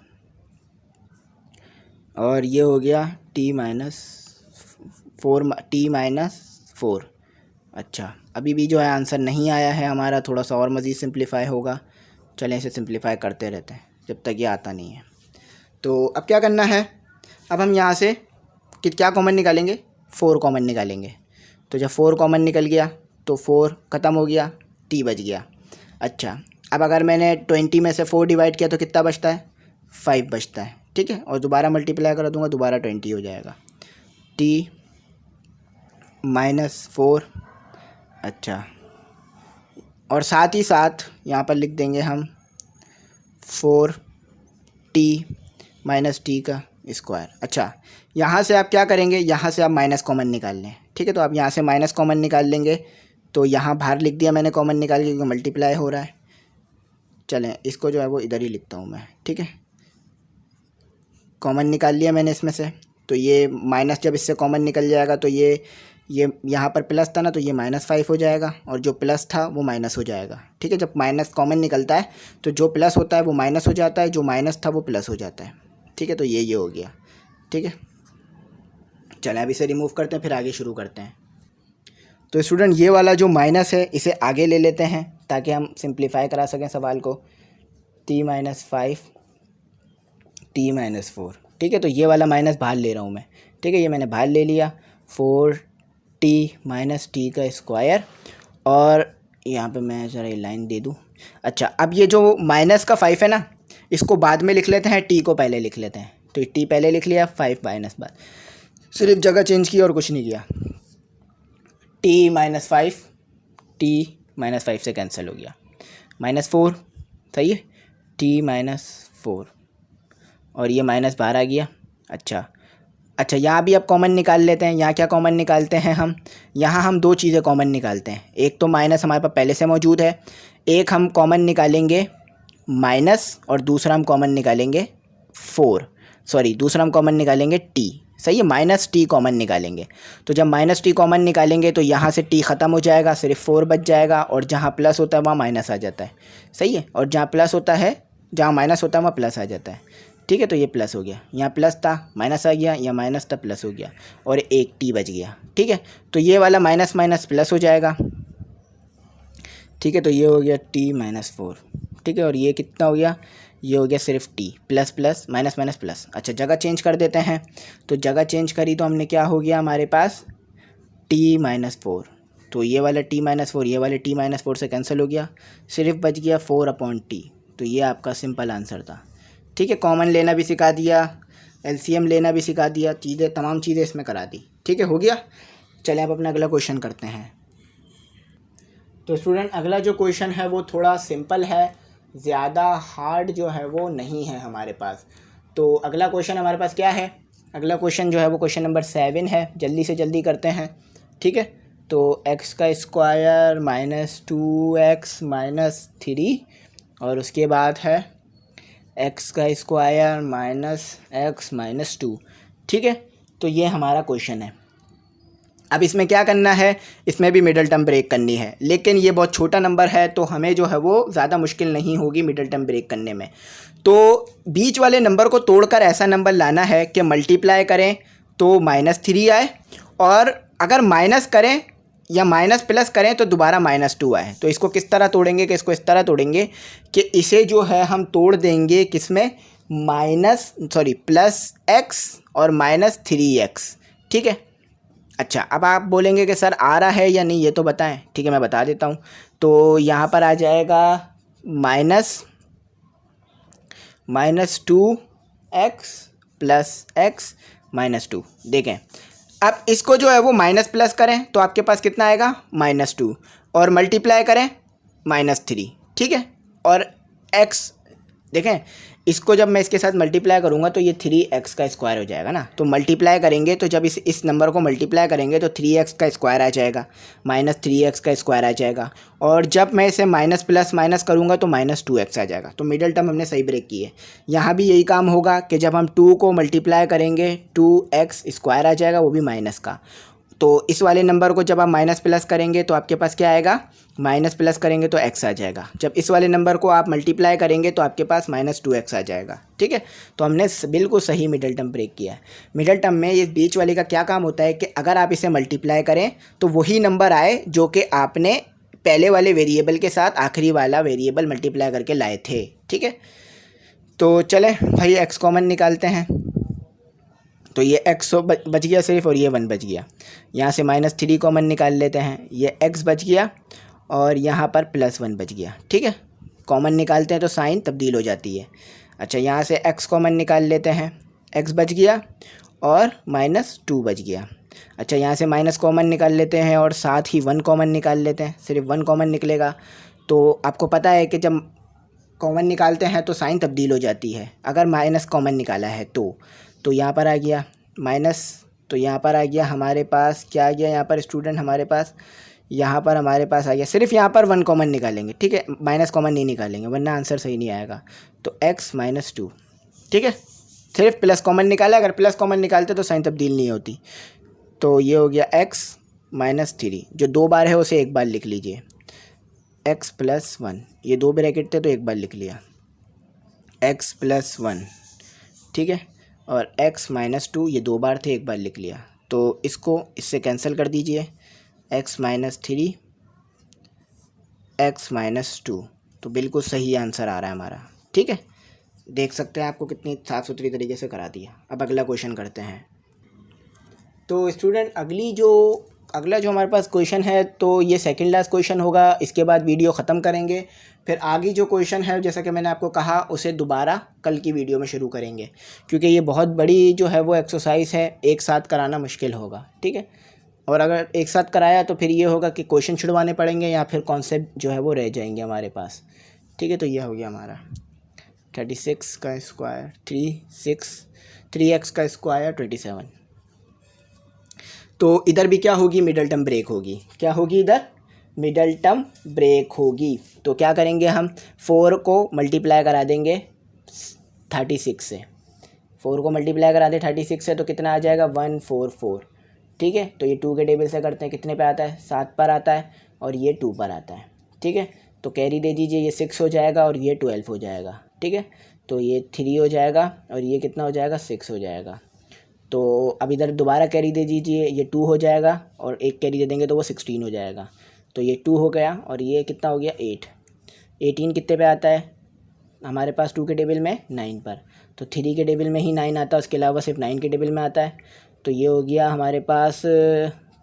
और ये हो गया t माइनस 4। अच्छा, अभी भी जो है आंसर नहीं आया है हमारा, थोड़ा सा और मज़ीद सिंप्लीफाई होगा। चलें इसे सिंप्लीफाई करते रहते हैं जब तक ये आता नहीं है। तो अब क्या करना है, अब हम यहाँ से क्या कॉमन निकालेंगे, 4 कॉमन निकालेंगे। तो जब 4 कॉमन निकल गया तो 4 ख़त्म हो गया, t बच गया। अच्छा, अब अगर मैंने 20 में से 4 डिवाइड किया तो कितना बचता है, 5 बचता है। ठीक है, और दोबारा मल्टीप्लाई कर दूंगा, दोबारा 20 हो जाएगा, t माइनस 4। अच्छा, और साथ ही साथ यहाँ पर लिख देंगे हम 4t माइनस टी का स्क्वायर। अच्छा, यहाँ से आप क्या करेंगे, यहाँ से आप माइनस कॉमन निकाल लें। ठीक है, तो आप यहाँ से माइनस कॉमन निकाल लेंगे, तो यहाँ बाहर लिख दिया मैंने कॉमन निकाल के, क्योंकि मल्टीप्लाई हो रहा है। चलें इसको जो है वो इधर ही लिखता हूँ मैं। ठीक है, कॉमन निकाल लिया मैंने इसमें से, तो ये माइनस जब इससे कॉमन निकल जाएगा तो ये यहाँ पर प्लस था ना, तो ये -5 हो जाएगा, और जो प्लस था वो माइनस हो जाएगा। ठीक है, जब माइनस कॉमन निकलता है तो जो प्लस होता है वो माइनस हो जाता है, जो माइनस था वो प्लस हो जाता है। ठीक है, तो ये हो गया। ठीक है, चलें अब इसे रिमूव करते हैं, फिर आगे शुरू करते हैं। तो स्टूडेंट ये वाला जो माइनस है इसे आगे ले लेते हैं ताकि हम सिंप्लीफाई करा सकें सवाल को। t minus 5 t minus 4। ठीक है, तो ये वाला माइनस बाहर ले रहा हूँ मैं। ठीक है, ये मैंने बाहर ले लिया, 4t माइनस टी का स्क्वायर, और यहाँ पे मैं ज़रा ये लाइन दे दूँ। अच्छा, अब ये जो माइनस का 5 है ना, इसको बाद में लिख लेते हैं, t को पहले लिख लेते हैं। तो t पहले लिख लिया, 5 माइनस बाद, सिर्फ जगह चेंज की और कुछ नहीं किया। t माइनस 5 से कैंसिल हो गया, -4, सही है, t माइनस 4, और ये माइनस बाहर आ गया। अच्छा, यहाँ भी अब कॉमन निकाल लेते हैं। यहाँ क्या कॉमन निकालते हैं हम, यहाँ हम 2 चीज़ें कॉमन निकालते हैं। एक तो माइनस हमारे पास पहले से मौजूद है, एक हम कॉमन निकालेंगे माइनस, और दूसरा हम कॉमन निकालेंगे दूसरा हम कॉमन निकालेंगे t। सही है, -t कॉमन निकालेंगे। तो जब -t कॉमन निकालेंगे तो यहाँ से t ख़त्म हो जाएगा, सिर्फ 4 बच जाएगा, और जहाँ प्लस होता है वहाँ माइनस आ जाता है। सही है, और जहाँ माइनस होता है वहाँ प्लस आ जाता है। ठीक है, तो ये प्लस हो गया, यहाँ प्लस था माइनस आ गया, यहाँ माइनस था प्लस हो गया, और एक t बच गया। ठीक है, तो ये वाला माइनस माइनस प्लस हो जाएगा। ठीक है, तो ये हो गया t माइनस 4। ठीक है, और ये कितना हो गया, ये हो गया सिर्फ t, plus plus minus minus plus. अच्छा, जगह चेंज कर देते हैं। तो जगह चेंज करी तो हमने क्या हो गया हमारे पास, t माइनस 4। तो ये वाला t माइनस 4 ये वाले t माइनस 4 से कैंसिल हो गया, सिर्फ बच गया 4/t। तो ये आपका सिंपल आंसर था। ठीक है, कॉमन लेना भी सिखा दिया, एलसीएम लेना भी सिखा दिया, तमाम चीज़ें इसमें करा दी। ठीक है, हो गया। चलें अब अपना अगला क्वेश्चन करते हैं। तो स्टूडेंट अगला जो क्वेश्चन है वो थोड़ा सिंपल है, ज़्यादा हार्ड जो है वो नहीं है हमारे पास। तो अगला क्वेश्चन हमारे पास क्या है, अगला क्वेश्चन जो है वो क्वेश्चन नंबर 7 है। जल्दी से जल्दी करते हैं। ठीक है, तो x का स्क्वायर -2x - 3 और उसके बाद है एक्स का स्क्वायर माइनस एक्स माइनस 2। ठीक है, तो ये हमारा क्वेश्चन है। अब इसमें क्या करना है, इसमें भी मिडल टर्म ब्रेक करनी है, लेकिन ये बहुत छोटा नंबर है तो हमें जो है वो ज़्यादा मुश्किल नहीं होगी मिडल टर्म ब्रेक करने में। तो बीच वाले नंबर को तोड़कर ऐसा नंबर लाना है कि मल्टीप्लाई करें तो -3 आए, और अगर माइनस करें या माइनस प्लस करें तो दोबारा -2 आए। तो इसको किस तरह तोड़ेंगे कि इसको इस तरह तोड़ेंगे कि इसे जो है हम तोड़ देंगे किसमें, प्लस एक्स और -3x। ठीक है, अच्छा अब आप बोलेंगे कि सर आ रहा है या नहीं ये तो बताएं। ठीक है, मैं बता देता हूँ। तो यहाँ पर आ जाएगा -2x प्लस x -2। देखें, अब इसको जो है वो माइनस प्लस करें तो आपके पास कितना आएगा, -2, और मल्टीप्लाई करें -3। ठीक है, और x देखें, इसको जब मैं इसके साथ मल्टीप्लाई करूँगा तो ये 3x का स्क्वायर हो जाएगा ना। तो मल्टीप्लाई करेंगे तो जब इस नंबर को मल्टीप्लाई करेंगे तो 3x का स्क्वायर आ जाएगा, -3x का स्क्वायर आ जाएगा, और जब मैं इसे माइनस प्लस माइनस करूँगा तो -2x आ जाएगा। तो मिडल टर्म हमने सही ब्रेक की है। यहाँ भी यही काम होगा कि जब हम 2 को मल्टीप्लाई करेंगे 2x स्क्वायर आ जाएगा, वो भी माइनस का। तो इस वाले नंबर को जब आप माइनस प्लस करेंगे तो आपके पास क्या आएगा, माइनस प्लस करेंगे तो x आ जाएगा। जब इस वाले नंबर को आप मल्टीप्लाई करेंगे तो आपके पास -2x आ जाएगा। ठीक है, तो हमने बिल्कुल सही मिडल टर्म ब्रेक किया है। मिडल टर्म में ये बीच वाले का क्या काम होता है कि अगर आप इसे मल्टीप्लाई करें तो वही नंबर आए जो कि आपने पहले वाले वेरिएबल के साथ आखिरी वाला वेरिएबल मल्टीप्लाई करके लाए थे। ठीक है, तो चलें भाई x कॉमन निकालते हैं। तो ये x बच गया सिर्फ, और ये 1 बच गया। यहाँ से -3 कॉमन निकाल लेते हैं, ये x बच गया और यहाँ पर +1 बच गया। ठीक है, कॉमन निकालते हैं तो साइन तब्दील हो जाती है। अच्छा, यहाँ से x कॉमन निकाल लेते हैं, x बच गया और -2 बच गया। अच्छा, यहाँ से माइनस कॉमन निकाल लेते हैं और साथ ही 1 कॉमन निकाल लेते हैं, सिर्फ 1 कॉमन निकलेगा। तो आपको पता है कि जब कॉमन निकालते हैं तो साइन तब्दील हो जाती है, अगर माइनस कॉमन निकाला है तो यहाँ पर आ गया माइनस, तो यहाँ पर आ गया हमारे पास क्या आ गया, यहाँ पर स्टूडेंट हमारे पास आ गया, सिर्फ यहाँ पर 1 कॉमन निकालेंगे। ठीक है, माइनस कॉमन नहीं निकालेंगे वरना आंसर सही नहीं आएगा। तो x -2। ठीक है, सिर्फ प्लस कॉमन निकाला, अगर प्लस कॉमन निकालते तो साइन तब्दील नहीं होती। तो ये हो गया x -3, जो 2 बार है उसे एक बार लिख लीजिए, x + 1, ये 2 ब्रैकेट थे तो एक बार लिख लिया x + 1। ठीक है, और x -2 ये 2 बार थे, एक बार लिख लिया। तो इसको इससे कैंसिल कर दीजिए, x -3 x -2, तो बिल्कुल सही आंसर आ रहा है हमारा। ठीक है, देख सकते हैं आपको कितनी साफ़ सुथरी तरीके से करा दिया। अब अगला क्वेश्चन करते हैं। तो स्टूडेंट अगला जो हमारे पास क्वेश्चन है तो ये सेकंड लास्ट क्वेश्चन होगा, इसके बाद वीडियो ख़त्म करेंगे। फिर आगे जो क्वेश्चन है जैसा कि मैंने आपको कहा उसे दोबारा कल की वीडियो में शुरू करेंगे, क्योंकि ये बहुत बड़ी जो है वो एक्सरसाइज है, एक साथ कराना मुश्किल होगा। ठीक है, और अगर एक साथ कराया तो फिर ये होगा कि क्वेश्चन छुड़वाने पड़ेंगे या फिर कॉन्सेप्ट जो है वो रह जाएंगे हमारे पास। ठीक है, तो ये हो गया हमारा 36 का स्क्वायर 3x का स्क्वायर 27। तो इधर भी क्या होगी, मिडल टर्म ब्रेक होगी। क्या होगी इधर, मिडल टर्म ब्रेक होगी। तो क्या करेंगे हम, 4 को मल्टीप्लाई करा देंगे 36 से, 4 को मल्टीप्लाई करा दें 36 से तो कितना आ जाएगा 144। ठीक है, तो ये 2 के टेबल से करते हैं, कितने पे आता है 7 पर आता है और ये 2 पर आता है। ठीक है, तो कैरी दे दीजिए, ये 6 हो जाएगा और ये 12 हो जाएगा। ठीक है, तो ये 3 हो जाएगा और ये कितना हो जाएगा 6 हो जाएगा। तो अब इधर दोबारा कैरी दे दीजिए, ये 2 हो जाएगा और एक कैरी दे देंगे तो वो 16 हो जाएगा। तो ये 2 हो गया और ये कितना हो गया 8। 18 कितने पे आता है हमारे पास 2 के टेबल में 9 पर, तो 3 के टेबल में ही 9 आता है, उसके अलावा सिर्फ 9 के टेबल में आता है। तो ये हो गया हमारे पास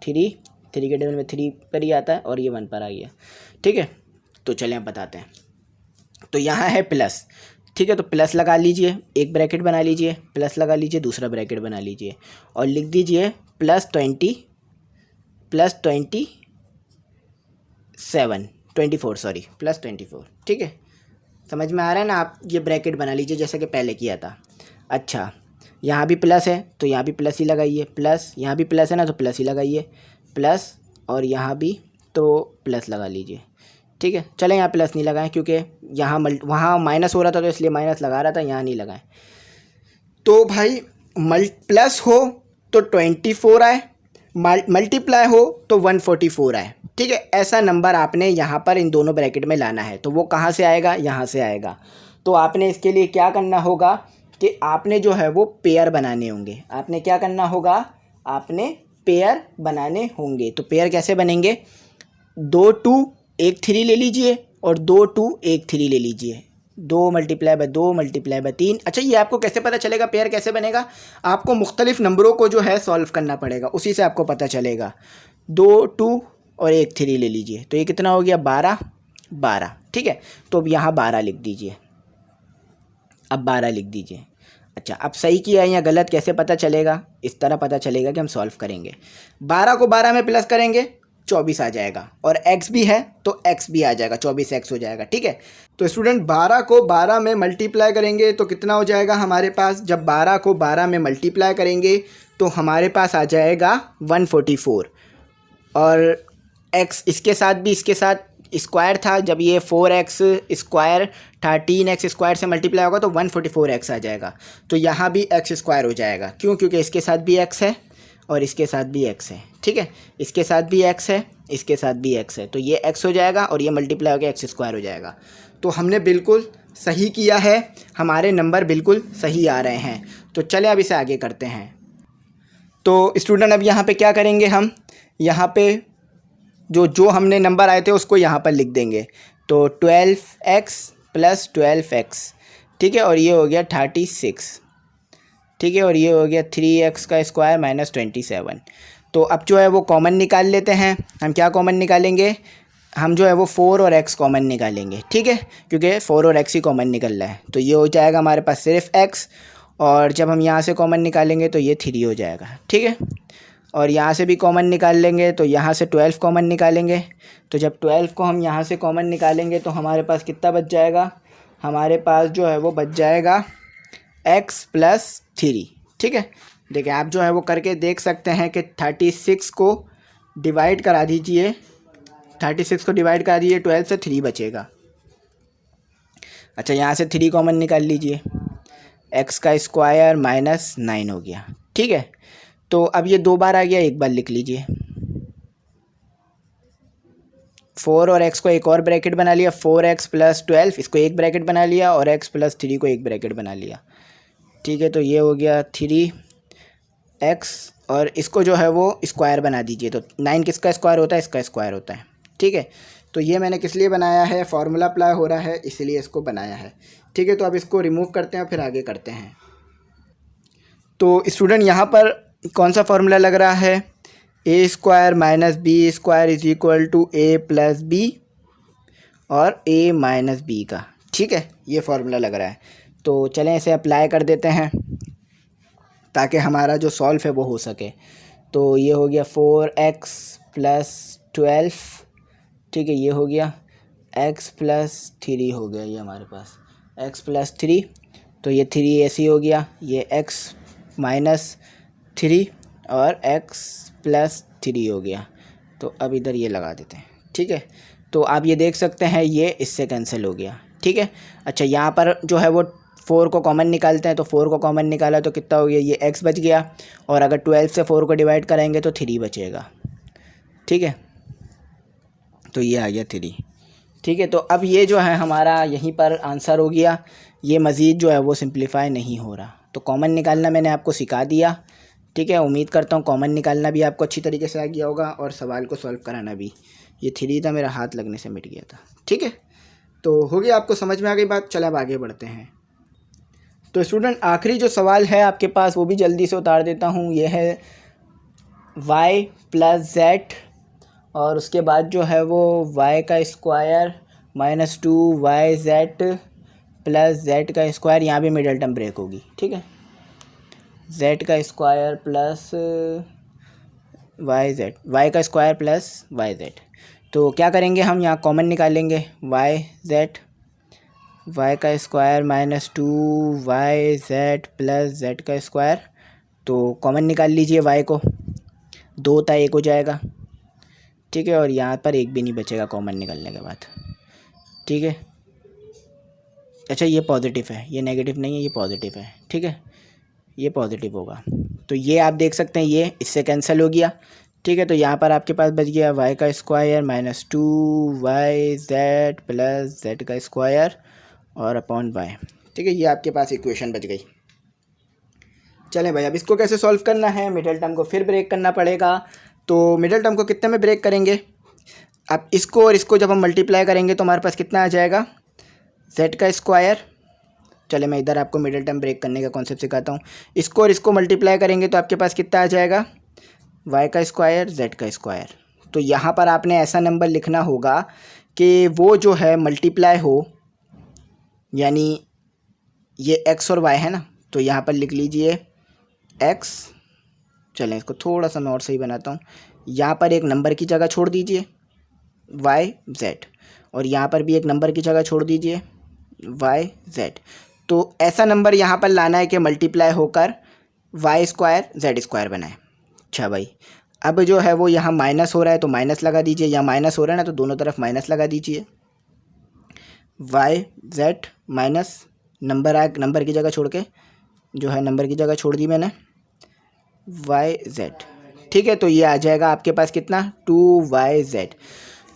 3 के टेबल में 3 पर ही आता है और ये 1 पर आ गया। ठीक है, तो चलें अब बताते हैं। तो यहाँ है प्लस। ठीक है, तो प्लस लगा लीजिए, एक ब्रैकेट बना लीजिए, प्लस लगा लीजिए, दूसरा ब्रैकेट बना लीजिए और लिख दीजिए +24 +24। ठीक है, समझ में आ रहा है ना। आप ये ब्रैकेट बना लीजिए जैसे कि पहले किया था। अच्छा, यहाँ भी प्लस है तो यहाँ भी प्लस ही लगाइए, प्लस यहाँ भी प्लस है ना तो प्लस ही लगाइए, प्लस और यहाँ भी तो प्लस लगा लीजिए। ठीक है। चलें यहाँ प्लस नहीं लगाएं क्योंकि यहाँ वहाँ माइनस हो रहा था तो इसलिए माइनस लगा रहा था, यहाँ नहीं लगाएं। तो भाई प्लस हो तो 24 आए, मल्टीप्लाई हो तो 144 आए, ठीक है। ऐसा नंबर आपने यहाँ पर इन दोनों ब्रैकेट में लाना है। तो वो कहाँ से आएगा, यहाँ से आएगा। तो आपने इसके लिए क्या करना होगा कि आपने जो है वो पेयर बनाने होंगे। आपने क्या करना होगा, आपने पेयर बनाने होंगे। तो पेयर कैसे बनेंगे, 2 2 1 3 ले लीजिए और 2 2 1 3 ले लीजिए। 2 × 2 × 3। अच्छा, ये आपको कैसे पता चलेगा पेयर कैसे बनेगा, आपको मुख्तलिफ नंबरों को जो है सॉल्व करना पड़ेगा, उसी से आपको पता चलेगा। 2 2 और 1 3 ले लीजिए, तो ये कितना हो गया, 12, ठीक है। तो अब यहाँ 12 लिख दीजिए, अब 12 लिख दीजिए। अच्छा, अब सही किया है या गलत कैसे पता चलेगा, इस तरह पता चलेगा कि हम सॉल्व करेंगे। 12 को 12 में प्लस करेंगे 24 आ जाएगा, और x भी है तो x भी आ जाएगा, 24x हो जाएगा, ठीक है। तो स्टूडेंट 12 को 12 में मल्टीप्लाई करेंगे तो कितना हो जाएगा हमारे पास, जब 12 को 12 में मल्टीप्लाई करेंगे तो हमारे पास आ जाएगा 144, और x इसके साथ स्क्वायर था, जब ये 4x स्क्वायर 13x स्क्वायर से मल्टीप्लाई होगा तो 144x आ जाएगा। तो यहाँ भी x स्क्वायर हो जाएगा, क्यों, क्योंकि इसके साथ भी x है और इसके साथ भी x है, ठीक है। इसके साथ भी x है, इसके साथ भी x है, तो ये x हो जाएगा और ये मल्टीप्लाई होकर x स्क्वायर हो जाएगा। तो हमने बिल्कुल सही किया है, हमारे नंबर बिल्कुल सही आ रहे हैं। तो चले अब इसे आगे करते हैं। तो स्टूडेंट अब यहाँ पे क्या करेंगे, हम यहाँ पे जो हमने नंबर आए थे उसको यहाँ पर लिख देंगे। तो 12x + 12x, ठीक है, और ये हो गया 36, ठीक है, और ये हो गया 3x का स्क्वायर -27। तो अब जो है वो कॉमन निकाल लेते हैं। हम क्या कॉमन निकालेंगे, हम जो है वो 4 और x कॉमन निकालेंगे, ठीक है, क्योंकि 4 और x ही कॉमन निकल रहा है। तो ये हो जाएगा हमारे पास सिर्फ x, और जब हम यहाँ से कॉमन निकालेंगे तो ये 3 हो जाएगा, ठीक है। और यहाँ से भी कॉमन निकाल लेंगे तो यहाँ से 12 कॉमन निकालेंगे। तो जब 12 को हम यहाँ से कॉमन निकालेंगे तो हमारे पास कितना बच जाएगा, हमारे पास जो है वो बच जाएगा x + 3, ठीक है। देखिए आप जो है वो करके देख सकते हैं कि 36 को डिवाइड करा दीजिए, 36 को डिवाइड करा दीजिए 12 से, 3 बचेगा। अच्छा, यहाँ से 3 कॉमन निकाल लीजिए, x का स्क्वायर -9 हो गया, ठीक है। तो अब ये 2 बार आ गया, एक बार लिख लीजिए। 4 और x को एक और ब्रैकेट बना लिया, 4x + 12, इसको एक ब्रैकेट बना लिया, और x + 3 को एक ब्रैकेट बना लिया, ठीक है। तो ये हो गया 3x, और इसको जो है वो स्क्वायर बना दीजिए। तो 9 किसका स्क्वायर होता है, इसका स्क्वायर होता है, ठीक है। तो ये मैंने किस लिए बनाया है, फार्मूला अप्लाई हो रहा है इसलिए इसको बनाया है, ठीक है। तो अब इसको रिमूव करते हैं, फिर आगे करते हैं। तो स्टूडेंट यहाँ पर कौन सा फार्मूला लग रहा है, a² - b² = a + b और a - b का, ठीक है, ये फार्मूला लग रहा है। तो चलें इसे अप्लाई कर देते हैं ताकि हमारा जो सॉल्व है वो हो सके। तो ये हो गया 4x + 12, ठीक है, ये हो गया x + 3 हो गया, ये हमारे पास x + 3, तो ये 3 ऐसे हो गया, ये x - 3 और x + 3 हो गया। तो अब इधर ये लगा देते हैं, ठीक है। तो आप ये देख सकते हैं ये इससे कैंसिल हो गया, ठीक है। अच्छा, यहाँ पर जो है वो 4 को कॉमन निकालते हैं, तो 4 को कॉमन निकाला तो कितना हो गया, ये x बच गया, और अगर 12 से 4 को डिवाइड करेंगे तो 3 बचेगा, ठीक है। तो ये आ गया 3, ठीक है। तो अब ये जो है हमारा यहीं पर आंसर हो गया, ये मज़ीद जो है वो सिंप्लीफाई नहीं हो रहा। तो कॉमन निकालना मैंने आपको सिखा दिया, ठीक है। उम्मीद करता हूँ कॉमन निकालना भी आपको अच्छी तरीके से आ गया होगा, और सवाल को सॉल्व कराना भी। ये 3 था, मेरा हाथ लगने से मिट गया था, ठीक है। तो हो गया, आपको समझ में आ गई बात। चलो अब आगे बढ़ते हैं। तो स्टूडेंट आखिरी जो सवाल है आपके पास वो भी जल्दी से उतार देता हूँ। ये है y + z, और उसके बाद जो है वो y का स्क्वायर -2yz + z का स्क्वायर, यहाँ भी मिडल टर्म ब्रेक होगी, ठीक है। z का स्क्वायर प्लस y का स्क्वायर प्लस yz। तो क्या करेंगे, हम यहाँ कॉमन निकालेंगे, y का स्क्वायर -2yz + z का स्क्वायर। तो कॉमन निकाल लीजिए, y को 2 था 1 हो जाएगा, ठीक है, और यहाँ पर एक भी नहीं बचेगा कॉमन निकालने के बाद, ठीक है। अच्छा ये पॉजिटिव है, ये नेगेटिव नहीं है, ये पॉजिटिव है, ठीक है, ये पॉजिटिव होगा। तो ये आप देख सकते हैं ये इससे कैंसिल हो गया, ठीक है। तो यहाँ पर आपके पास बच गया वाई का square minus 2yz plus Z का स्क्वायर और अपॉन वाई, ठीक है। ये आपके पास इक्वेशन बच गई। चलें भाई, अब इसको कैसे सॉल्व करना है, मिडिल टर्म को फिर ब्रेक करना पड़ेगा। तो मिडिल टर्म को कितने में ब्रेक करेंगे, अब इसको और इसको जब हम मल्टीप्लाई करेंगे तो हमारे पास कितना आ जाएगा, जेड का स्क्वायर। चले मैं इधर आपको मिडिल टर्म ब्रेक करने का कॉन्सेप्ट सिखाता हूँ। इसको और इसको मल्टीप्लाई करेंगे तो आपके पास कितना आ जाएगा, वाई का स्क्वायर जेड का स्क्वायर। तो यहाँ पर आपने ऐसा नंबर लिखना होगा कि वो जो है मल्टीप्लाई हो, यानी ये एक्स और वाई है ना, तो यहाँ पर लिख लीजिए एक्स। चलें इसको थोड़ा सा मैं और सही बनाता हूँ। यहाँ पर एक नंबर की जगह छोड़ दीजिए वाई जेड, और यहाँ पर भी एक नंबर की जगह छोड़ दीजिए वाई जेड। तो ऐसा नंबर यहाँ पर लाना है कि मल्टीप्लाई होकर वाई स्क्वायर जेड स्क्वायर बनाए। अच्छा भाई, अब जो है वो यहाँ माइनस हो रहा है तो माइनस लगा दीजिए, यहाँ माइनस हो रहा है ना तो दोनों तरफ माइनस लगा दीजिए। वाई जेड माइनस नंबर की जगह छोड़ के, जो है नंबर की जगह छोड़ दी मैंने, वाई जेड, ठीक है। तो ये आ जाएगा आपके पास कितना, 2yz।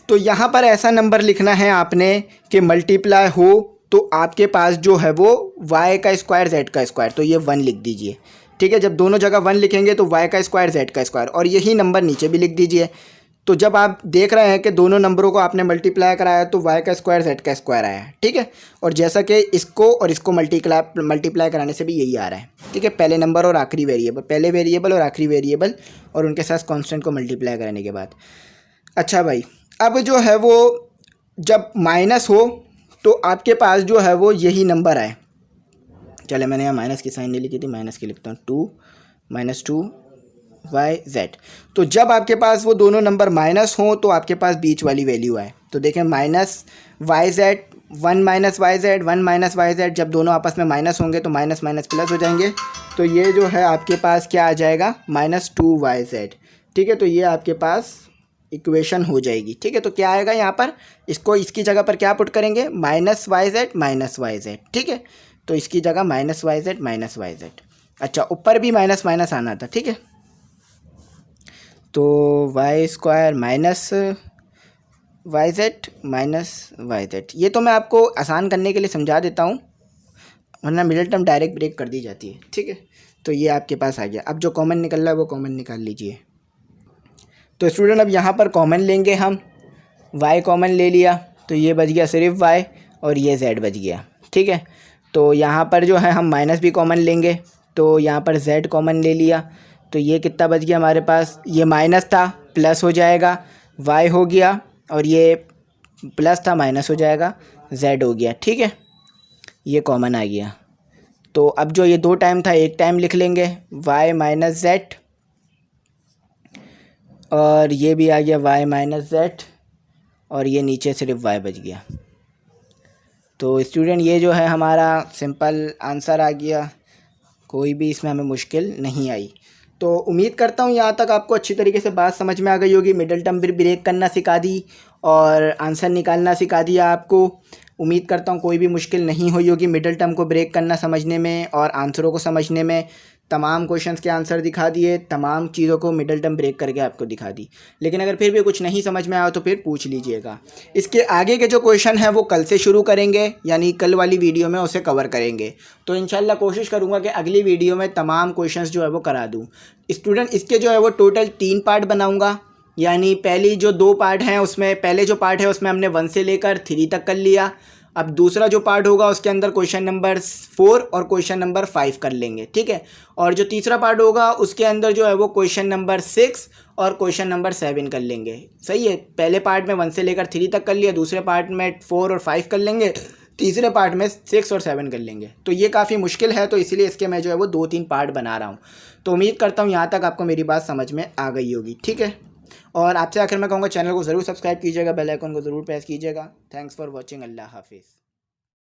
तो यहाँ पर ऐसा नंबर लिखना है आपने कि मल्टीप्लाई हो तो आपके पास जो है वो y का स्क्वायर z का स्क्वायर, तो ये 1 लिख दीजिए, ठीक है। जब दोनों जगह 1 लिखेंगे तो y का स्क्वायर z का स्क्वायर, और यही नंबर नीचे भी लिख दीजिए। तो जब आप देख रहे हैं कि दोनों नंबरों को आपने मल्टीप्लाई कराया तो y का स्क्वायर z का स्क्वायर आया है, ठीक है। और जैसा कि इसको और इसको मल्टीप्लाई कराने से भी यही आ रहा है, ठीक है। पहले नंबर और आखिरी वेरिएबल, पहले वेरिएबल और आखिरी वेरिएबल और उनके साथ कांस्टेंट को मल्टीप्लाई कराने के बाद। अच्छा भाई, अब जो है वो जब माइनस हो तो आपके पास जो है वो यही नंबर आए। चले मैंने यहाँ माइनस की साइन नहीं लिखी थी, माइनस की लिखता हूँ, 2 - 2yz। तो जब आपके पास वो दोनों नंबर माइनस हो तो आपके पास बीच वाली वैल्यू आए। तो देखें माइनस yz 1 - yz 1 - yz, जब दोनों आपस में माइनस होंगे तो माइनस माइनस प्लस हो जाएंगे। तो ये जो है आपके पास क्या आ जाएगा, -2yz, ठीक है। तो ये आपके पास इक्वेशन हो जाएगी, ठीक है। तो क्या आएगा यहाँ पर, इसको इसकी जगह पर क्या पुट करेंगे, -yz - yz, ठीक है। तो इसकी जगह -yz - yz। अच्छा, ऊपर भी माइनस माइनस आना था, ठीक है। तो Y square minus yz - yz, ये तो मैं आपको आसान करने के लिए समझा देता हूँ, वरना मिडिल टर्म डायरेक्ट ब्रेक कर दी जाती है, ठीक है। तो ये आपके पास आ गया। अब जो कॉमन निकल रहा है वो कॉमन निकाल लीजिए। तो स्टूडेंट अब यहाँ पर कॉमन लेंगे हम, y कॉमन ले लिया तो ये बच गया सिर्फ y और ये z बच गया, ठीक है। तो यहाँ पर जो है हम माइनस भी कॉमन लेंगे, तो यहाँ पर z कॉमन ले लिया तो ये कितना बच गया हमारे पास, ये माइनस था प्लस हो जाएगा, y हो गया, और ये प्लस था माइनस हो जाएगा, z हो गया, ठीक है। ये कॉमन आ गया। तो अब जो ये 2 टाइम था, एक टाइम लिख लेंगे y - z, और ये भी आ गया y - z, और ये नीचे सिर्फ y बच गया। तो स्टूडेंट ये जो है हमारा सिंपल आंसर आ गया, कोई भी इसमें हमें मुश्किल नहीं आई। तो उम्मीद करता हूँ यहाँ तक आपको अच्छी तरीके से बात समझ में आ गई होगी। मिडिल टर्म भी ब्रेक करना सिखा दी और आंसर निकालना सिखा दिया आपको। उम्मीद करता हूँ कोई भी मुश्किल नहीं हुई होगी मिडिल टर्म को ब्रेक करना समझने में और आंसरों को समझने में। तमाम क्वेश्चंस के आंसर दिखा दिए, तमाम चीज़ों को मिडिल टर्म ब्रेक करके आपको दिखा दी। लेकिन अगर फिर भी कुछ नहीं समझ में आया तो फिर पूछ लीजिएगा। इसके आगे के जो क्वेश्चन हैं वो कल से शुरू करेंगे, यानी कल वाली वीडियो में उसे कवर करेंगे। तो इंशाल्लाह कोशिश करूँगा कि अगली वीडियो में तमाम क्वेश्चंस जो है वो करा दूँ। स्टूडेंट इसके जो है वो टोटल 3 पार्ट बनाऊँगा, यानी पहली जो 2 पार्ट हैं उसमें पहले जो पार्ट है उसमें हमने 1 से लेकर 3 तक कर लिया। अब दूसरा जो पार्ट होगा उसके अंदर क्वेश्चन नंबर 4 और क्वेश्चन नंबर 5 कर लेंगे, ठीक है। और जो तीसरा पार्ट होगा उसके अंदर जो है वो क्वेश्चन नंबर 6 और क्वेश्चन नंबर 7 कर लेंगे। सही है, पहले पार्ट में 1 से लेकर 3 तक कर लिया, दूसरे पार्ट में 4 और 5 कर लेंगे, तीसरे पार्ट में 6 और 7 कर लेंगे। तो ये काफ़ी मुश्किल है, तो इसलिए इसके मैं जो है वो 2-3 पार्ट बना रहा हूँ। तो उम्मीद करता हूँ यहाँ तक आपको मेरी बात समझ में आ गई होगी, ठीक है। और आपसे आखिर मैं कहूँगा चैनल को ज़रूर सब्सक्राइब कीजिएगा, बेल आइकन को ज़रूर प्रेस कीजिएगा। Thanks for watching. अल्लाह हाफिज़।